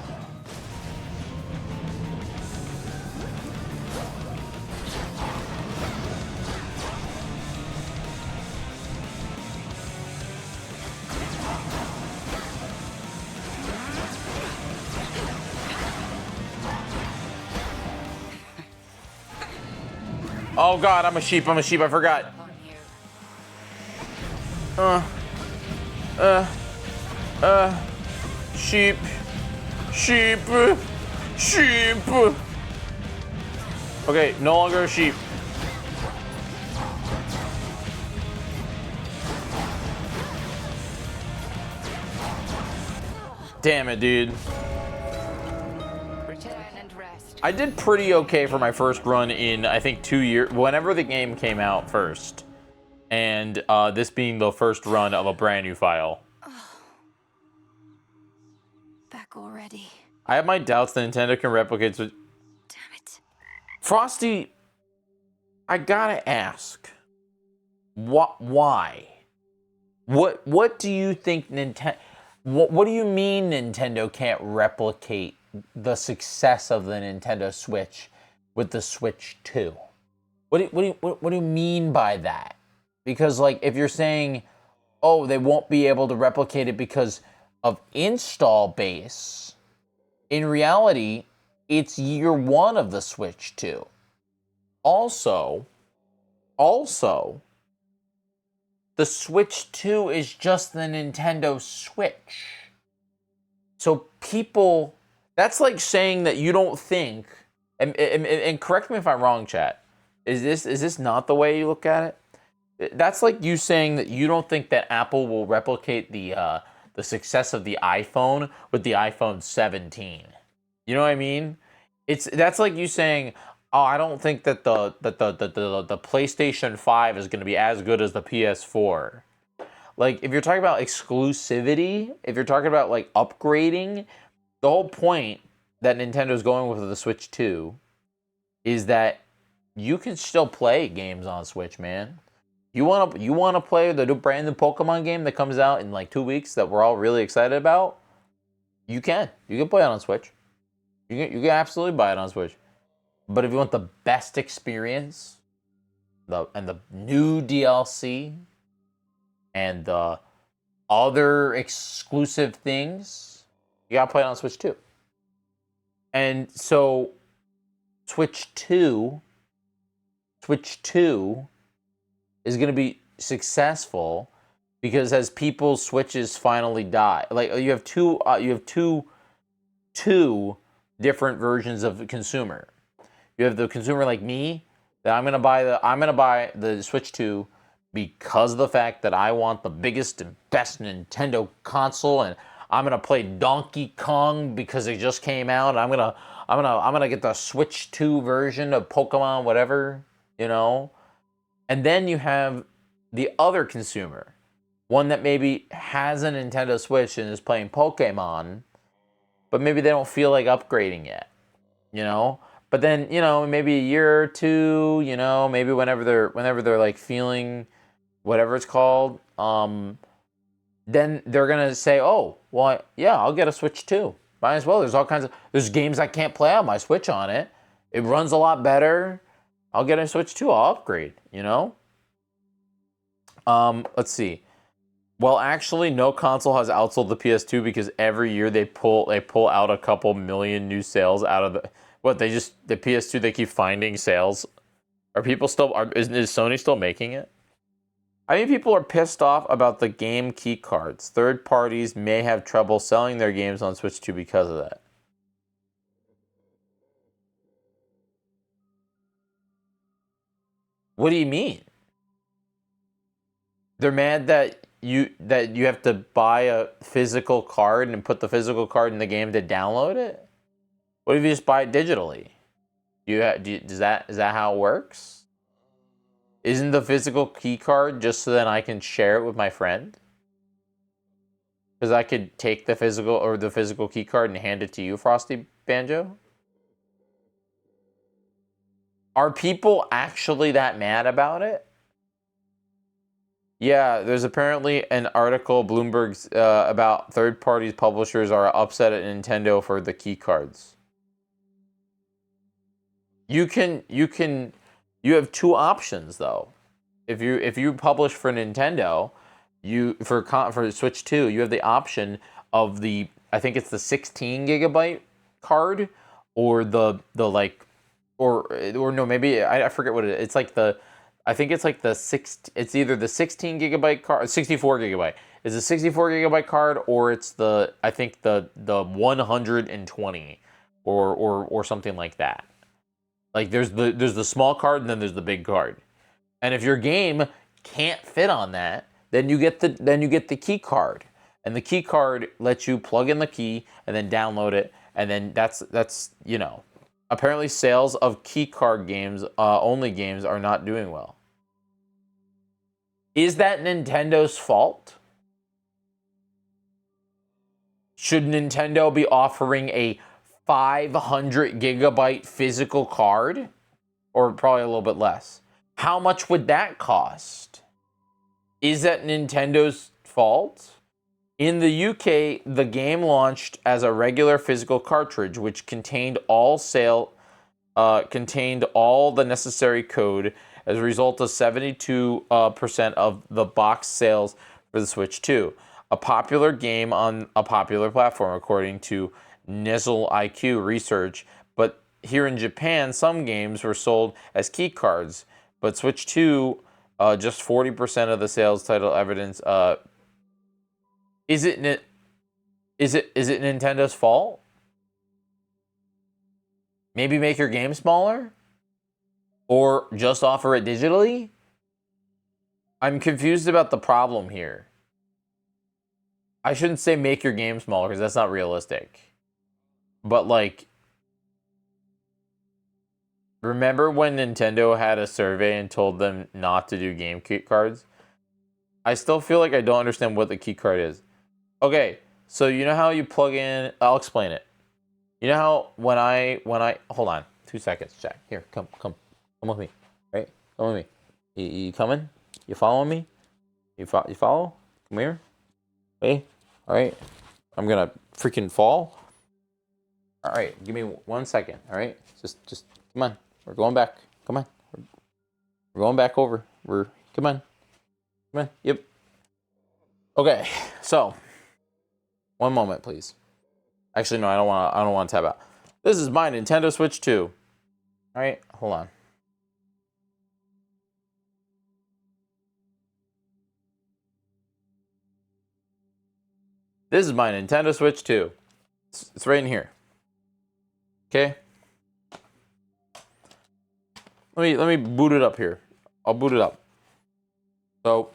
S1: Oh god, I'm a sheep, I forgot.
S9: Upon you.
S1: Sheep. Sheep. Sheep. Okay, no longer a sheep. Damn it, dude.
S9: Return and rest.
S1: I did pretty okay for my first run in, I think, 2 years, whenever the game came out first. And this being the first run of a brand new file.
S7: Back already.
S1: I have my doubts that Nintendo can replicate.
S7: Damn it.
S1: Frosty, I gotta ask. Why? What do you think Nintendo... What do you mean Nintendo can't replicate the success of the Nintendo Switch with the Switch 2? What do you mean by that? Because, like, if you're saying, oh, they won't be able to replicate it because of install base, in reality, it's year one of the Switch 2. Also, the Switch 2 is just the Nintendo Switch. So people, that's like saying that you don't think, and correct me if I'm wrong, chat. Is this not the way you look at it? That's like you saying that you don't think that Apple will replicate the success of the iPhone with the iPhone 17. You know what I mean? That's like you saying, oh, I don't think that the PlayStation 5 is going to be as good as the PS4. Like, if you're talking about exclusivity, if you're talking about, like, upgrading, the whole point that Nintendo's going with the Switch 2 is that you can still play games on Switch, man. You want to play the new brand new Pokemon game that comes out in, like, 2 weeks that we're all really excited about? You can. You can play it on Switch. You can absolutely buy it on Switch. But if you want the best experience, and the new DLC, and the other exclusive things, you gotta play it on Switch 2. And so, Switch 2 is gonna be successful because as people's Switches finally die, like you have two different versions of the consumer. You have the consumer like me that I'm gonna buy the Switch 2 because of the fact that I want the biggest and best Nintendo console, and I'm gonna play Donkey Kong because it just came out. And I'm gonna get the Switch 2 version of Pokemon, whatever, you know. And then you have the other consumer, one that maybe has a Nintendo Switch and is playing Pokemon, but maybe they don't feel like upgrading yet, you know. But then, you know, maybe a year or two, you know, maybe whenever they're like feeling whatever it's called, then they're gonna say, oh, well, yeah, I'll get a Switch 2. Might as well. There's games I can't play on my Switch on it. It runs a lot better. I'll get a Switch 2. I'll upgrade, you know? Let's see. Well, actually, no console has outsold the PS2 because every year they pull out a couple million new sales out of the PS2, they keep finding sales. Is Sony still making it? I think people are pissed off about the game key cards. Third parties may have trouble selling their games on Switch 2 because of that. What do you mean? They're mad that you have to buy a physical card and put the physical card in the game to download it? What if you just buy it digitally? Is that how it works? Isn't the physical key card just so that I can share it with my friend? Because I could take the physical key card and hand it to you, Frosty Banjo? Are people actually that mad about it? Yeah, there's apparently an article, Bloomberg's, about third-party publishers are upset at Nintendo for the key cards. You have two options though. If you publish for Nintendo, for Switch 2, you have the option of I think it's the 16 gigabyte card, or maybe I forget what it's either the 16 gigabyte card, 64 gigabyte. It's a 64 gigabyte card, or it's the, I think the 120 or something like that. Like there's the small card and then there's the big card. And if your game can't fit on that, then you get the key card. And the key card lets you plug in the key and then download it, and then that's you know. Apparently sales of key card games only games are not doing well. Is that Nintendo's fault? Should Nintendo be offering a 500 gigabyte physical card? Or probably a little bit less. How much would that cost? Is that Nintendo's fault? In the UK, the game launched as a regular physical cartridge, which contained all the necessary code. As a result of 72% of the box sales for the Switch 2, a popular game on a popular platform, according to Nizzle IQ research. But here in Japan, some games were sold as key cards, but Switch 2, just 40% of the sales. Title evidence. Is it Nintendo's fault? Maybe make your game smaller? Or just offer it digitally? I'm confused about the problem here. I shouldn't say make your game smaller because that's not realistic. But like, remember when Nintendo had a survey and told them not to do game key cards? I still feel like I don't understand what the key card is. Okay, so you know how you plug in, I'll explain it. You know how when I hold on, 2 seconds, Jack. Here, come with me, right? Come with me. You coming? You following me? You follow? Come here. Hey, all right. I'm gonna freaking fall. All right, give me 1 second. All right, just come on. We're going back. Come on. We're going back over. Come on. Yep. Okay, so 1 moment, please. Actually, no, I don't want to tab out. This is my Nintendo Switch 2. All right, hold on. This is my Nintendo Switch 2. It's right in here. Okay. Let me boot it up here. I'll boot it up. So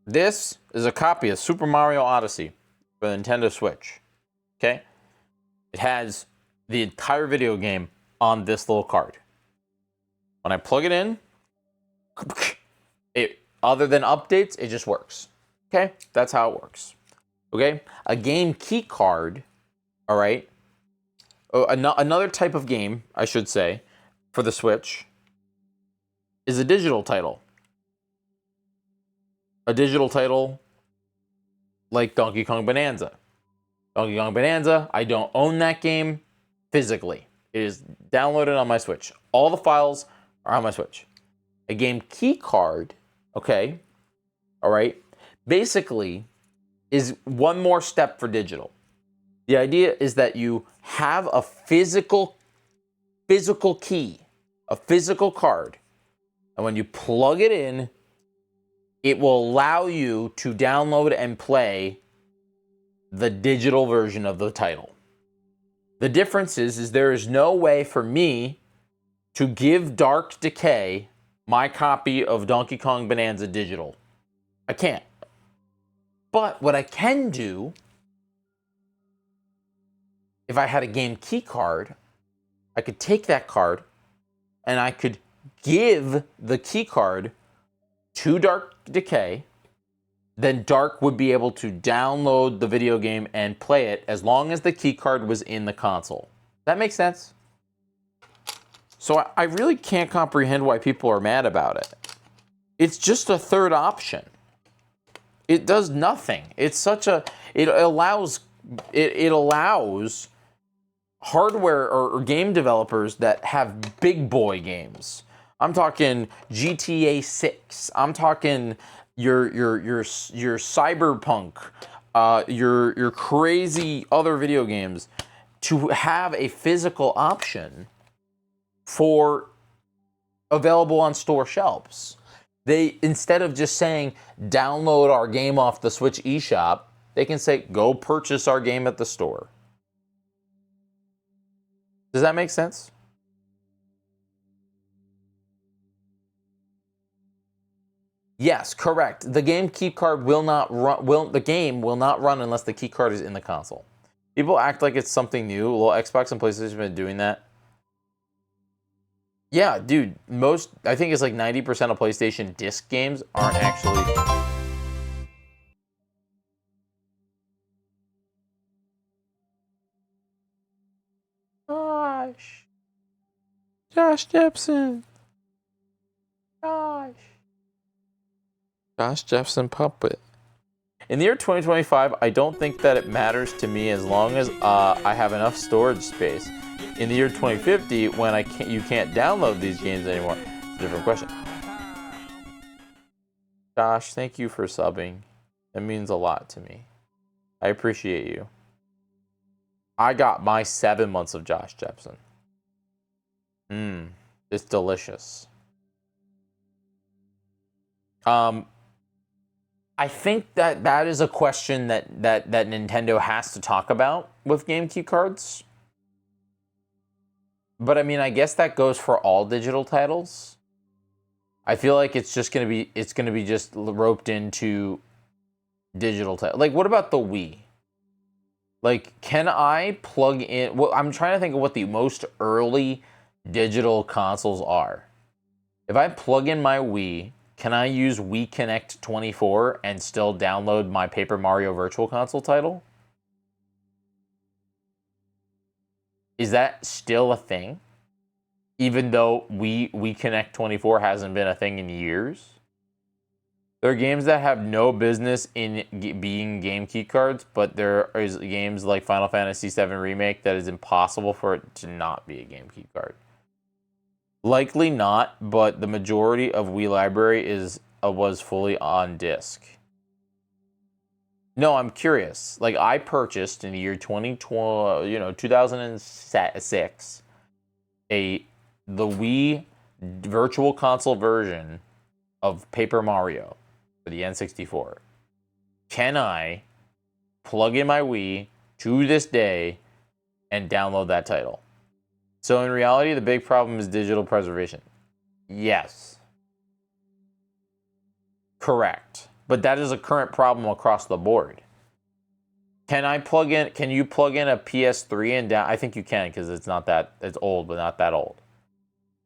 S1: this is a copy of Super Mario Odyssey for the Nintendo Switch. Okay? It has the entire video game on this little card. When I plug it in, other than updates, it just works. Okay? That's how it works. Okay? A game key card, all right? Another type of game, I should say, for the Switch is a digital title. A digital title like Donkey Kong Bonanza. Donkey Kong Bonanza, I don't own that game physically. It is downloaded on my Switch. All the files are on my Switch. A game key card, okay, all right, basically is one more step for digital. The idea is that you have a physical key, a physical card, and when you plug it in, it will allow you to download and play the digital version of the title. The difference is there is no way for me to give Dark Decay my copy of Donkey Kong Bonanza digital. I can't. But what I can do, if I had a game key card, I could take that card and I could give the key card to Dark Decay. Then Dark would be able to download the video game and play it as long as the key card was in the console. That makes sense? So I really can't comprehend why people are mad about it. It's just a third option. It does nothing. It's such a, it allows hardware or game developers that have big boy games. I'm talking GTA 6. I'm talking your Cyberpunk, your crazy other video games to have a physical option for available on store shelves. They, instead of just saying, download our game off the Switch eShop, they can say, go purchase our game at the store. Does that make sense? Yes, correct. The game key card will not run. The game will not run unless the key card is in the console. People act like it's something new. Well, Xbox and PlayStation have been doing that. Yeah, dude. I think it's like 90% of PlayStation disc games aren't actually. Josh Jepson. Josh Jepson puppet. In the year 2025, I don't think that it matters to me as long as I have enough storage space. In the year 2050, when you can't download these games anymore, it's a different question. Josh, thank you for subbing. It means a lot to me. I appreciate you. I got my 7 months of Josh Jepson. It's delicious. I think that is a question that Nintendo has to talk about with GameCube cards. But I mean, I guess that goes for all digital titles. I feel like it's gonna be just roped into digital titles. Like, what about the Wii? Like, can I plug in? Well, I'm trying to think of what the most early digital consoles are. If I plug in my Wii, can I use Wii Connect 24 and still download my Paper Mario Virtual Console title? Is that still a thing? Even though Wii Connect 24 hasn't been a thing in years? There are games that have no business in being game key cards, but there is games like Final Fantasy VII Remake that is impossible for it to not be a game key card. Likely not, but the majority of Wii library was fully on disc. No, I'm curious. Like, I purchased in the year 2006 the Wii Virtual Console version of Paper Mario for the N64. Can I plug in my Wii to this day and download that title? So in reality, the big problem is digital preservation. Yes. Correct. But that is a current problem across the board. Can you plug in a PS3 and down? I think you can, because it's old, but not that old.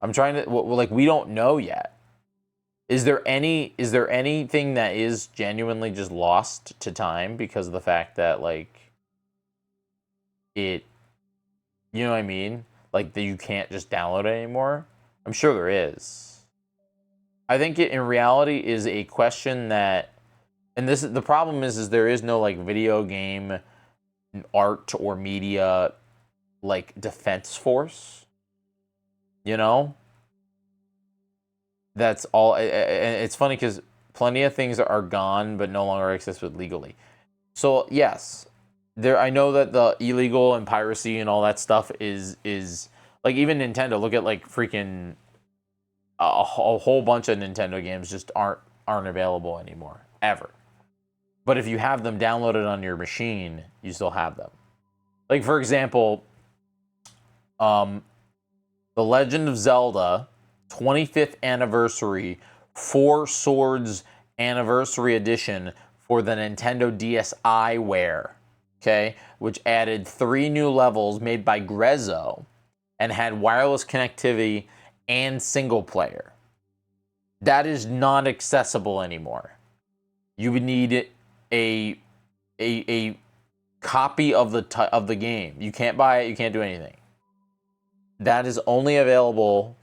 S1: I'm trying to, like, we don't know yet. Is there anything that is genuinely just lost to time because of the fact that, like, you know what I mean? Like, that you can't just download it anymore? I'm sure there is. I think it, in reality, is a question that, and the problem is there is no, like, video game art or media, like, defense force. You know? That's all. It's funny because plenty of things are gone but no longer accessible legally. So, yes. I know that the illegal and piracy and all that stuff is like, even Nintendo. Look at, like, freaking a whole bunch of Nintendo games just aren't available anymore ever. But if you have them downloaded on your machine, you still have them. Like, for example, The Legend of Zelda 25th anniversary 4 Swords anniversary edition for the Nintendo DSiWare. Okay, which added 3 new levels made by Grezzo and had wireless connectivity and single player. That is not accessible anymore. You would need a copy of the game. You can't buy it. You can't do anything. That is only available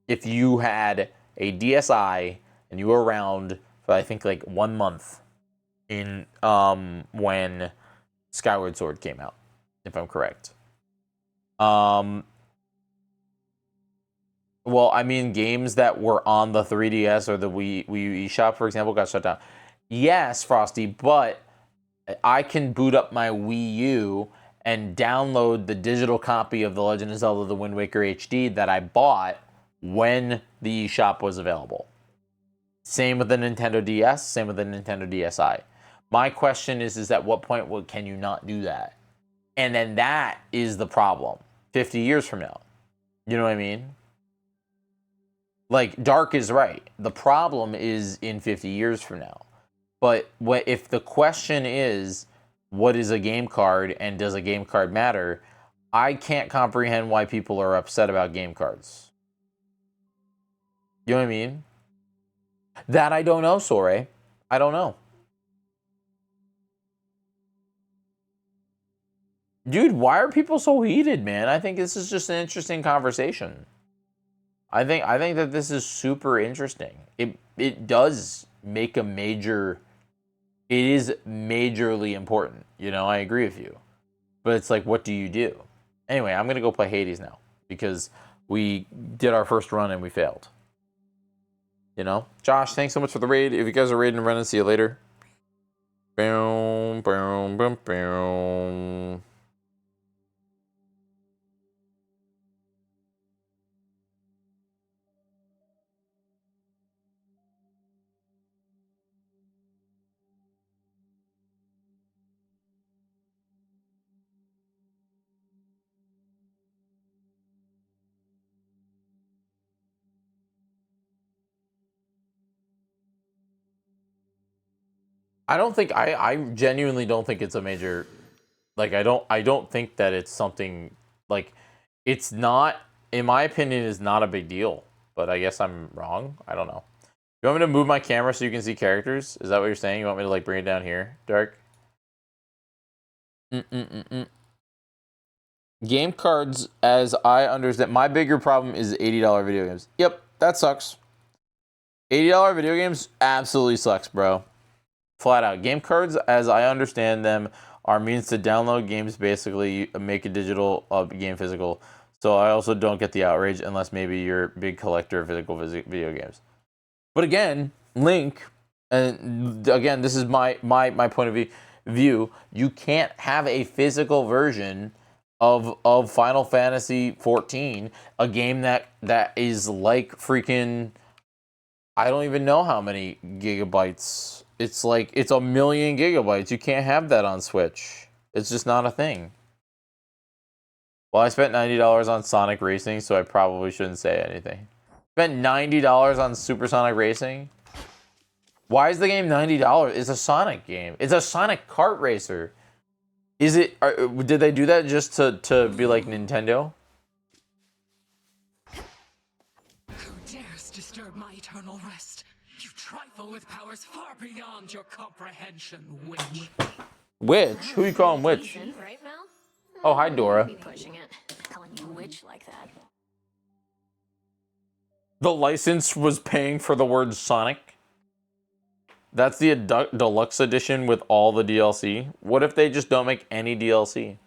S1: if you had a DSi and you were around for, I think, like 1 month in when Skyward Sword came out, if I'm correct. Well, I mean, games that were on the 3DS or the Wii eShop, for example, got shut down. Yes, Frosty, but I can boot up my Wii U and download the digital copy of The Legend of Zelda The Wind Waker HD that I bought when the eShop was available. Same with the Nintendo DS, same with the Nintendo DSi. My question is at what point can you not do that? And then that is the problem 50 years from now. You know what I mean? Like, Dark is right. The problem is in 50 years from now. But if the question is, what is a game card and does a game card matter? I can't comprehend why people are upset about game cards. You know what I mean? That I don't know, Sore. I don't know. Dude, why are people so heated, man? I think this is just an interesting conversation. I think that this is super interesting. It does make a major... It is majorly important. You know, I agree with you. But it's like, what do you do? Anyway, I'm going to go play Hades now. Because we did our first run and we failed. You know? Josh, thanks so much for the raid. If you guys are raiding and running, see you later. Boom, boom, boom, boom. I genuinely don't think it's a major, like, I don't think that it's something, like, it's not, in my opinion, is not a big deal, but I guess I'm wrong. I don't know. You want me to move my camera so you can see characters? Is that what you're saying? You want me to, like, bring it down here, Dark? Game cards, as I understand, my bigger problem is $80 video games. Yep, that sucks. $80 video games absolutely sucks, bro. Flat out. Game cards, as I understand them, are means to download games, basically make a digital game physical. So I also don't get the outrage unless maybe you're a big collector of physical video games. But again, Link, and again, this is my point of view. You can't have a physical version of Final Fantasy 14, a game that is like freaking, I don't even know how many gigabytes. It's like, it's 1 million gigabytes. You can't have that on Switch. It's just not a thing. Well, I spent $90 on Sonic Racing, so I probably shouldn't say anything. Spent $90 on Supersonic Racing? Why is the game $90? It's a Sonic game. It's a Sonic kart racer. Is it, did they do that just to be like Nintendo?
S10: Who dares disturb my eternal rest? You trifle with powers far beyond your comprehension, witch.
S1: Witch? Who you calling witch?
S7: Right, Mel?
S1: Oh, hi, Dora.
S7: Be pushing it, calling you witch like that.
S1: The license was paying for the word Sonic. That's the deluxe edition with all the DLC. What if they just don't make any DLC?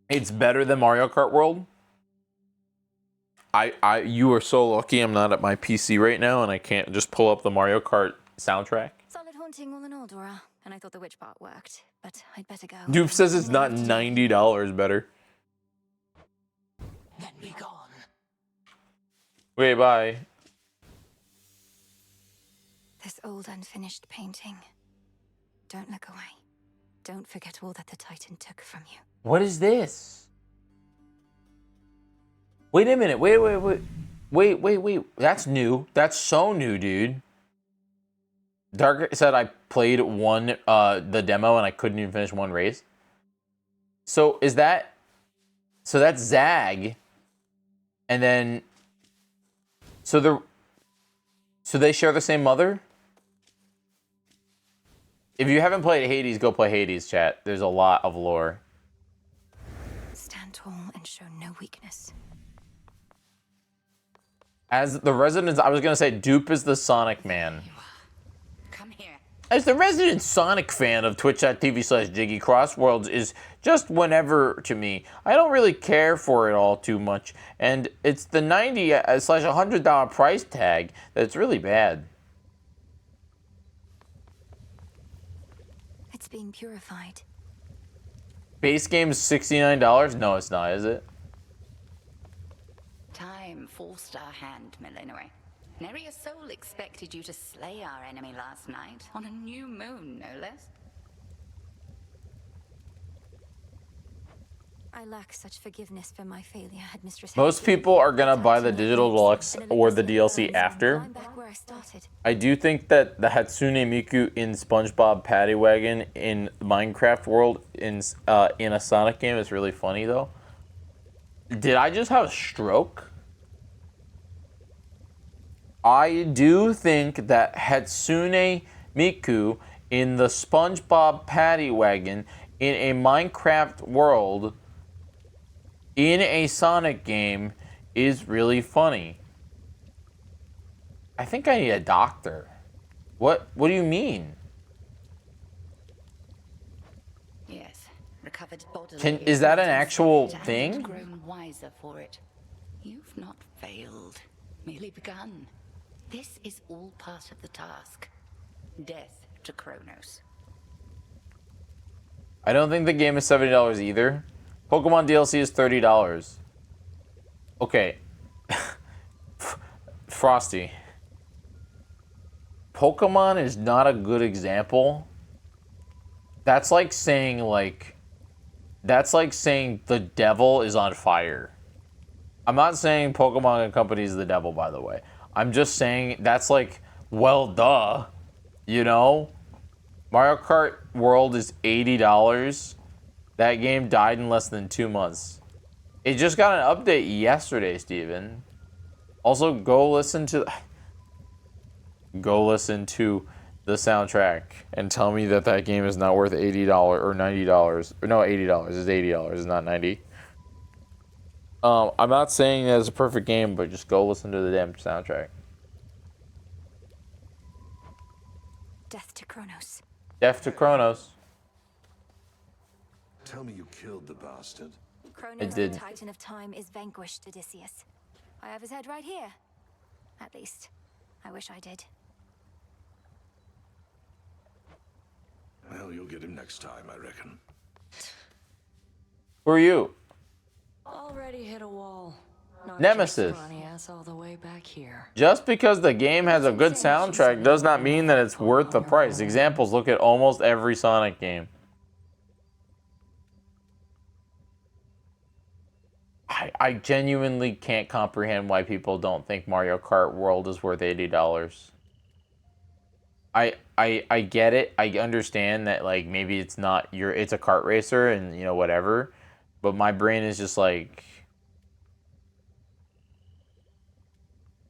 S1: It's better than Mario Kart World. You are so lucky I'm not at my PC right now and I can't just pull up the Mario Kart soundtrack.
S7: Solid haunting all in all, Dora. And I thought the witch part worked, but I'd better go.
S1: Dupe says it's not $90 better.
S10: Then be gone.
S1: Wait, bye.
S7: This old unfinished painting. Don't look away. Don't forget all that the Titan took from you.
S1: What is this? Wait a minute. Wait. That's new. That's so new, dude. Dark said I played the demo and I couldn't even finish one race. So is that... So that's Zag. And then... So they share the same mother? If you haven't played Hades, go play Hades, chat. There's a lot of lore.
S7: Stand tall and show no weakness.
S1: As the resident, I was gonna say, Dupe is the Sonic man.
S9: Come here.
S1: As the resident Sonic fan of twitch.tv/Jyggy, Crossworlds is just whenever to me. I don't really care for it all too much, and it's the $90/$100 price tag that's really bad.
S7: being purified.
S1: Base game's $69? No, it's not, is it?
S9: Time forced our hand, Millenary. Nary a soul expected you to slay our enemy last night, on a new moon, no less.
S7: I lack such forgiveness for my failure, Headmistress.
S1: Most people are gonna buy the digital deluxe or the DLC after.
S7: I'm back where I started.
S1: I do think that the Hatsune Miku in SpongeBob Paddy Wagon in Minecraft world in a Sonic game is really funny though. Did I just have a stroke? I do think that Hatsune Miku in the SpongeBob Paddy Wagon in a Minecraft world in a Sonic game is really funny. I think I need a doctor. What do you mean?
S9: Yes, recovered bodily.
S1: Is that an actual
S9: and
S1: thing?
S9: Grown wiser for it. You've not failed, merely begun. This is all part of the task. Death to Kronos.
S1: I don't think the game is $70 either. Pokemon DLC is $30. Okay. Frosty. Pokemon is not a good example. That's like saying the devil is on fire. I'm not saying Pokemon Company is the devil, by the way. I'm just saying that's like, well, duh. You know? Mario Kart World is $80. That game died in less than 2 months. It just got an update yesterday, Steven. Also, go listen to the soundtrack and tell me that that game is not worth $80 or $90. No, $80. It's $80. It's not 90. I'm not saying that it's a perfect game, but just go listen to the damn soundtrack.
S7: Death to Kronos.
S1: Death to Kronos.
S11: Tell me you killed the bastard.
S7: Kronos,
S1: did.
S7: the Titan of Time, is vanquished, Odysseus. I have his head right here. At least, I wish I did.
S11: Well, you'll get him next time, I reckon.
S1: Who are you?
S10: Already hit a wall. Knocked
S1: Nemesis.
S10: your scrawny ass all the way back here.
S1: Just because the game has a good soundtrack does not mean that it's worth the price. Examples, look at almost every Sonic game. I genuinely can't comprehend why people don't think Mario Kart World is worth $80. I get it. I understand that like maybe it's not it's a kart racer and you know whatever, but my brain is just like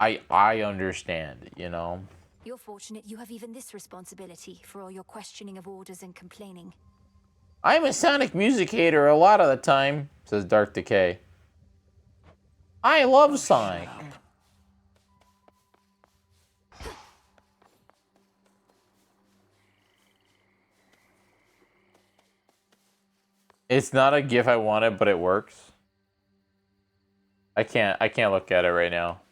S1: I understand, you know.
S7: You're fortunate you have even this responsibility for all your questioning of orders and complaining.
S1: I'm a Sonic music hater a lot of the time, says Dark Decay. I love Sonic. It's not a GIF I wanted, but it works. I can't look at it right now.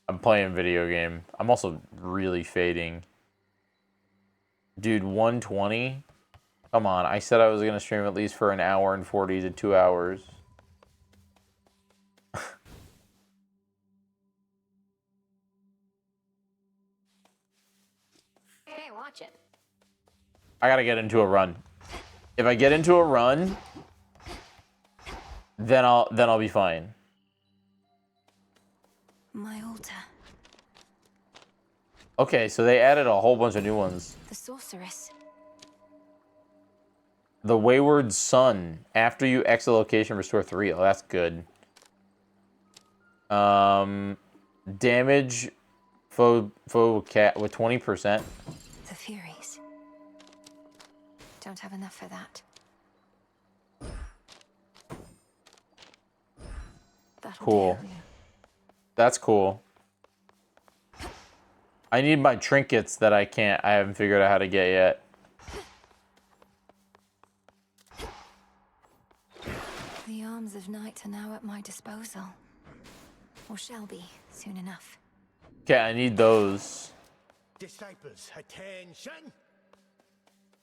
S1: I'm playing video game. I'm also really fading. Dude, 120? Come on, I said I was gonna stream at least for an hour and 40 to 2 hours.
S9: Hey, watch it.
S1: I gotta get into a run. If I get into a run, then I'll be fine.
S7: My altar.
S1: Okay, so they added a whole bunch of new ones.
S7: The sorceress.
S1: The Wayward Sun. After you exit location, restore 3. Oh, that's good. Damage foe cat with 20%.
S7: The Furies. Don't have enough for that. That'll
S1: Cool.
S7: do.
S1: That's cool. I need my trinkets that I haven't figured out how to get yet.
S7: The arms of night are now at my disposal. Or shall be, soon enough.
S1: Okay, I need those.
S5: Disciples, attention!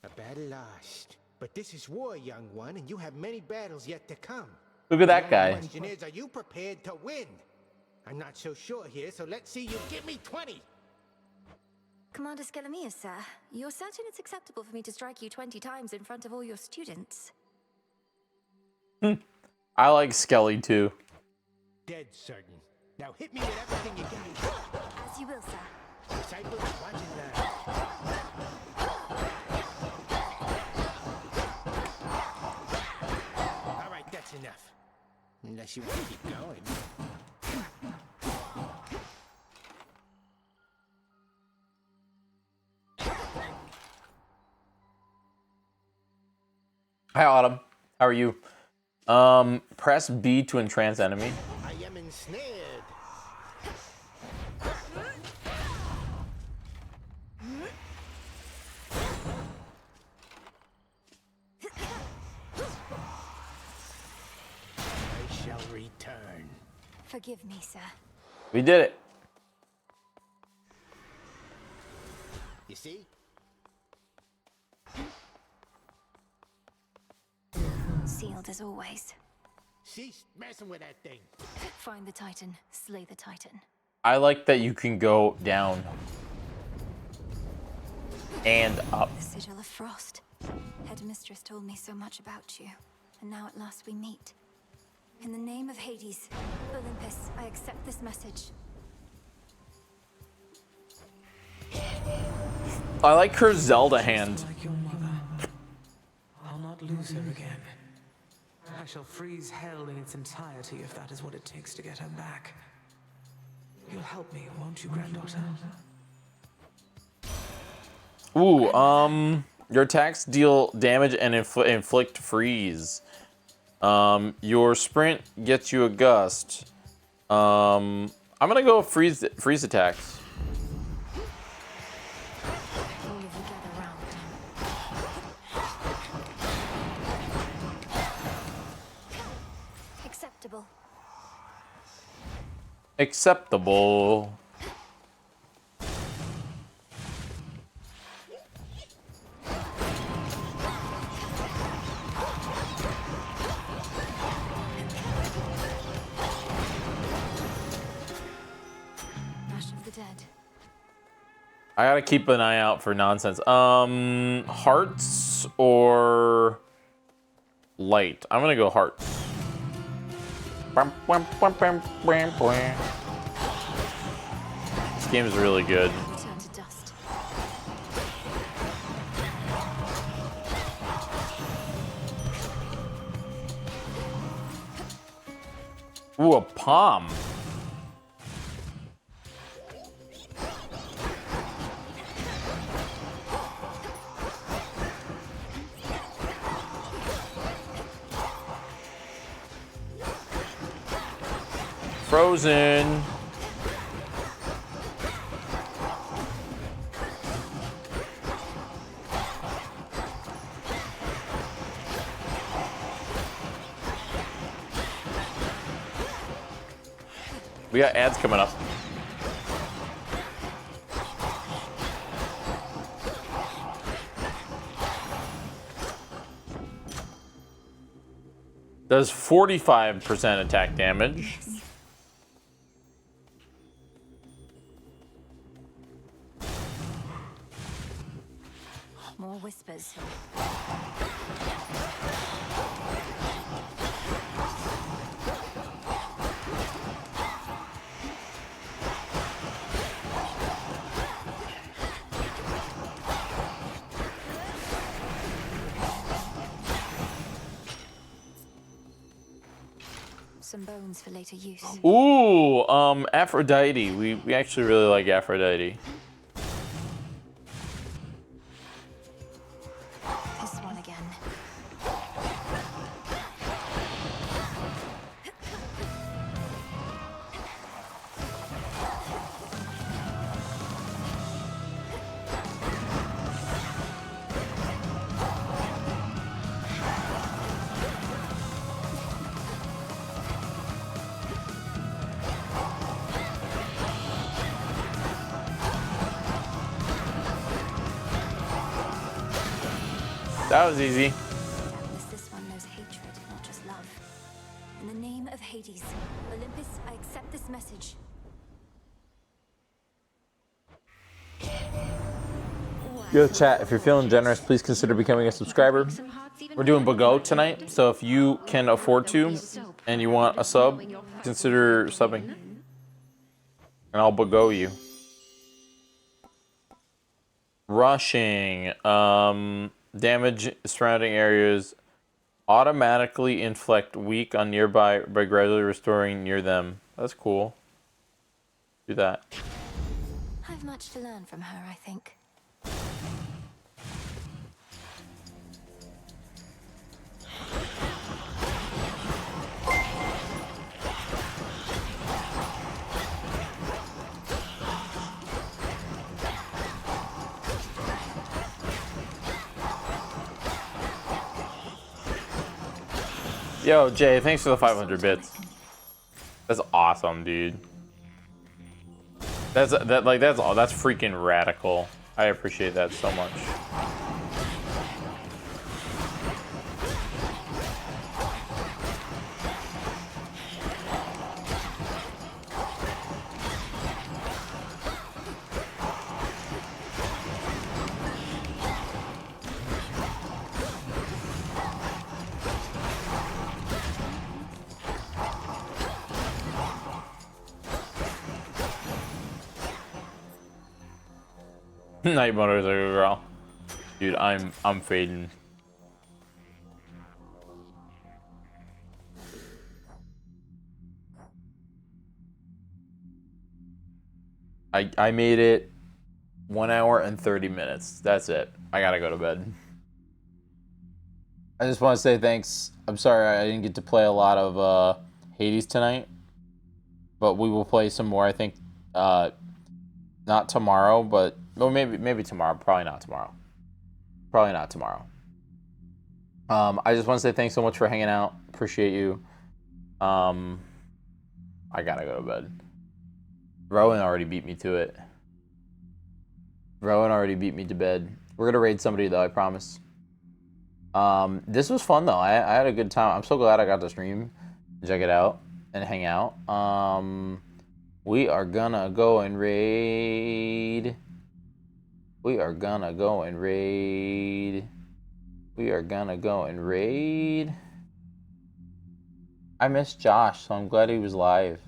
S12: A battle lost. But this is war, young one, and you have many battles yet to come.
S1: Look at that
S12: The
S1: guy.
S12: question is, are you prepared to win? I'm not so sure here, so let's see you give me 20.
S7: Commander Skelemius, sir, you're certain it's acceptable for me to strike you 20 times in front of all your students?
S1: I like Skelly too.
S12: Dead certain. Now hit me with everything you got.
S7: As you will, sir.
S12: Disciples, watch and learn. All right, that's enough. Unless you want to keep going.
S1: Hi, Autumn. How are you? Press B to entrance enemy.
S12: I am ensnared. I shall return.
S7: Forgive me, sir.
S1: We did it.
S12: You see?
S7: Sealed as always.
S12: Cease messing with that thing.
S7: Find the Titan, slay the Titan.
S1: I like that you can go down and up.
S7: The Sigil of Frost. Headmistress told me so much about you, and now at last we meet. In the name of Hades, Olympus, I accept this message.
S1: I like her Zelda hand.
S10: Like your mother. I'll not lose her again. I shall freeze hell in its entirety if that is what it takes to get her back. You'll help me, won't you, granddaughter?
S1: Ooh, your attacks deal damage and inflict freeze. Your sprint gets you a gust. I'm gonna go freeze attacks.
S7: All of you gather round. Acceptable.
S1: Acceptable.
S7: Ash of the Dead.
S1: I gotta keep an eye out for nonsense. Hearts or light? I'm gonna go hearts. This game is really good.
S7: Return to dust.
S1: Ooh, a palm. Frozen. We got ads coming up. Does 45% attack damage.
S7: More whispers. Some bones for later use.
S1: Ooh, Aphrodite. We actually really like Aphrodite.
S7: This one again.
S1: That was easy.
S7: Doubtless this one knows hatred, not just love. In the name of Hades, Olympus, I accept this message.
S1: Yo, chat, if you're feeling generous, please consider becoming a subscriber. We're doing Bago tonight, so if you can afford to and you want a sub, consider subbing. And I'll Bago you. Rushing. Damage surrounding areas automatically inflict weak on nearby by gradually restoring near them. That's cool. Do that.
S7: I've much to learn from her, I think.
S1: Yo, Jay, thanks for the 500 bits. That's awesome, dude. That's freaking radical. I appreciate that so much. Night mode is like a girl. Dude, I'm fading. I made it 1 hour and 30 minutes. That's it. I gotta go to bed. I just want to say thanks. I'm sorry I didn't get to play a lot of Hades tonight, but we will play some more. I think not tomorrow, but well, maybe tomorrow. Probably not tomorrow. Probably not tomorrow. I just want to say thanks so much for hanging out. Appreciate you. I gotta go to bed. Rowan already beat me to it. Rowan already beat me to bed. We're gonna raid somebody though, I promise. This was fun though. I had a good time. I'm so glad I got to stream, check it out, and hang out. We are gonna go and raid. We are gonna go and raid. We are gonna go and raid. I missed Josh, so I'm glad he was live.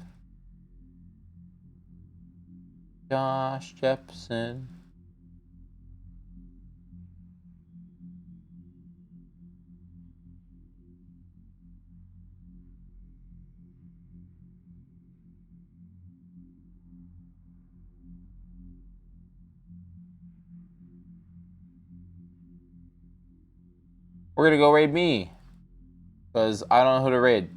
S1: Josh Jepson. We're gonna go raid me, because I don't know who to raid.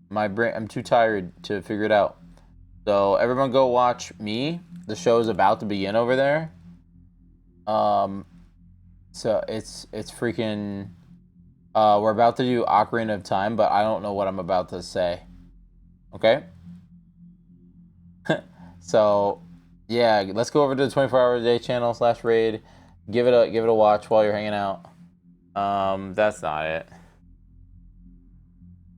S1: My brain, I'm too tired to figure it out. So everyone go watch me. The show is about to begin over there. So it's freaking. We're about to do Ocarina of Time, but I don't know what I'm about to say. Okay. So yeah, let's go over to the 24-hour-a-day channel /raid. Give it a watch while you're hanging out. That's not it.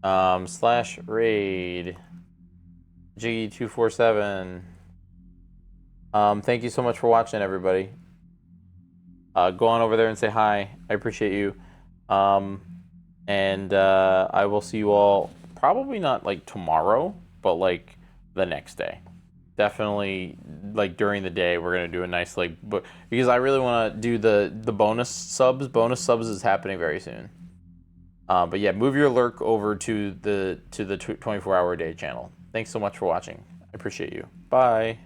S1: /raid. Jyggy247. Thank you so much for watching, everybody. Go on over there and say hi. I appreciate you. And I will see you all probably not like tomorrow, but like the next day. Definitely like during the day we're gonna do a nice but because I really want to do the bonus subs. Bonus subs is happening very soon. But yeah, move your lurk over to the 24-hour-a-day channel. Thanks so much for watching. I appreciate you. Bye.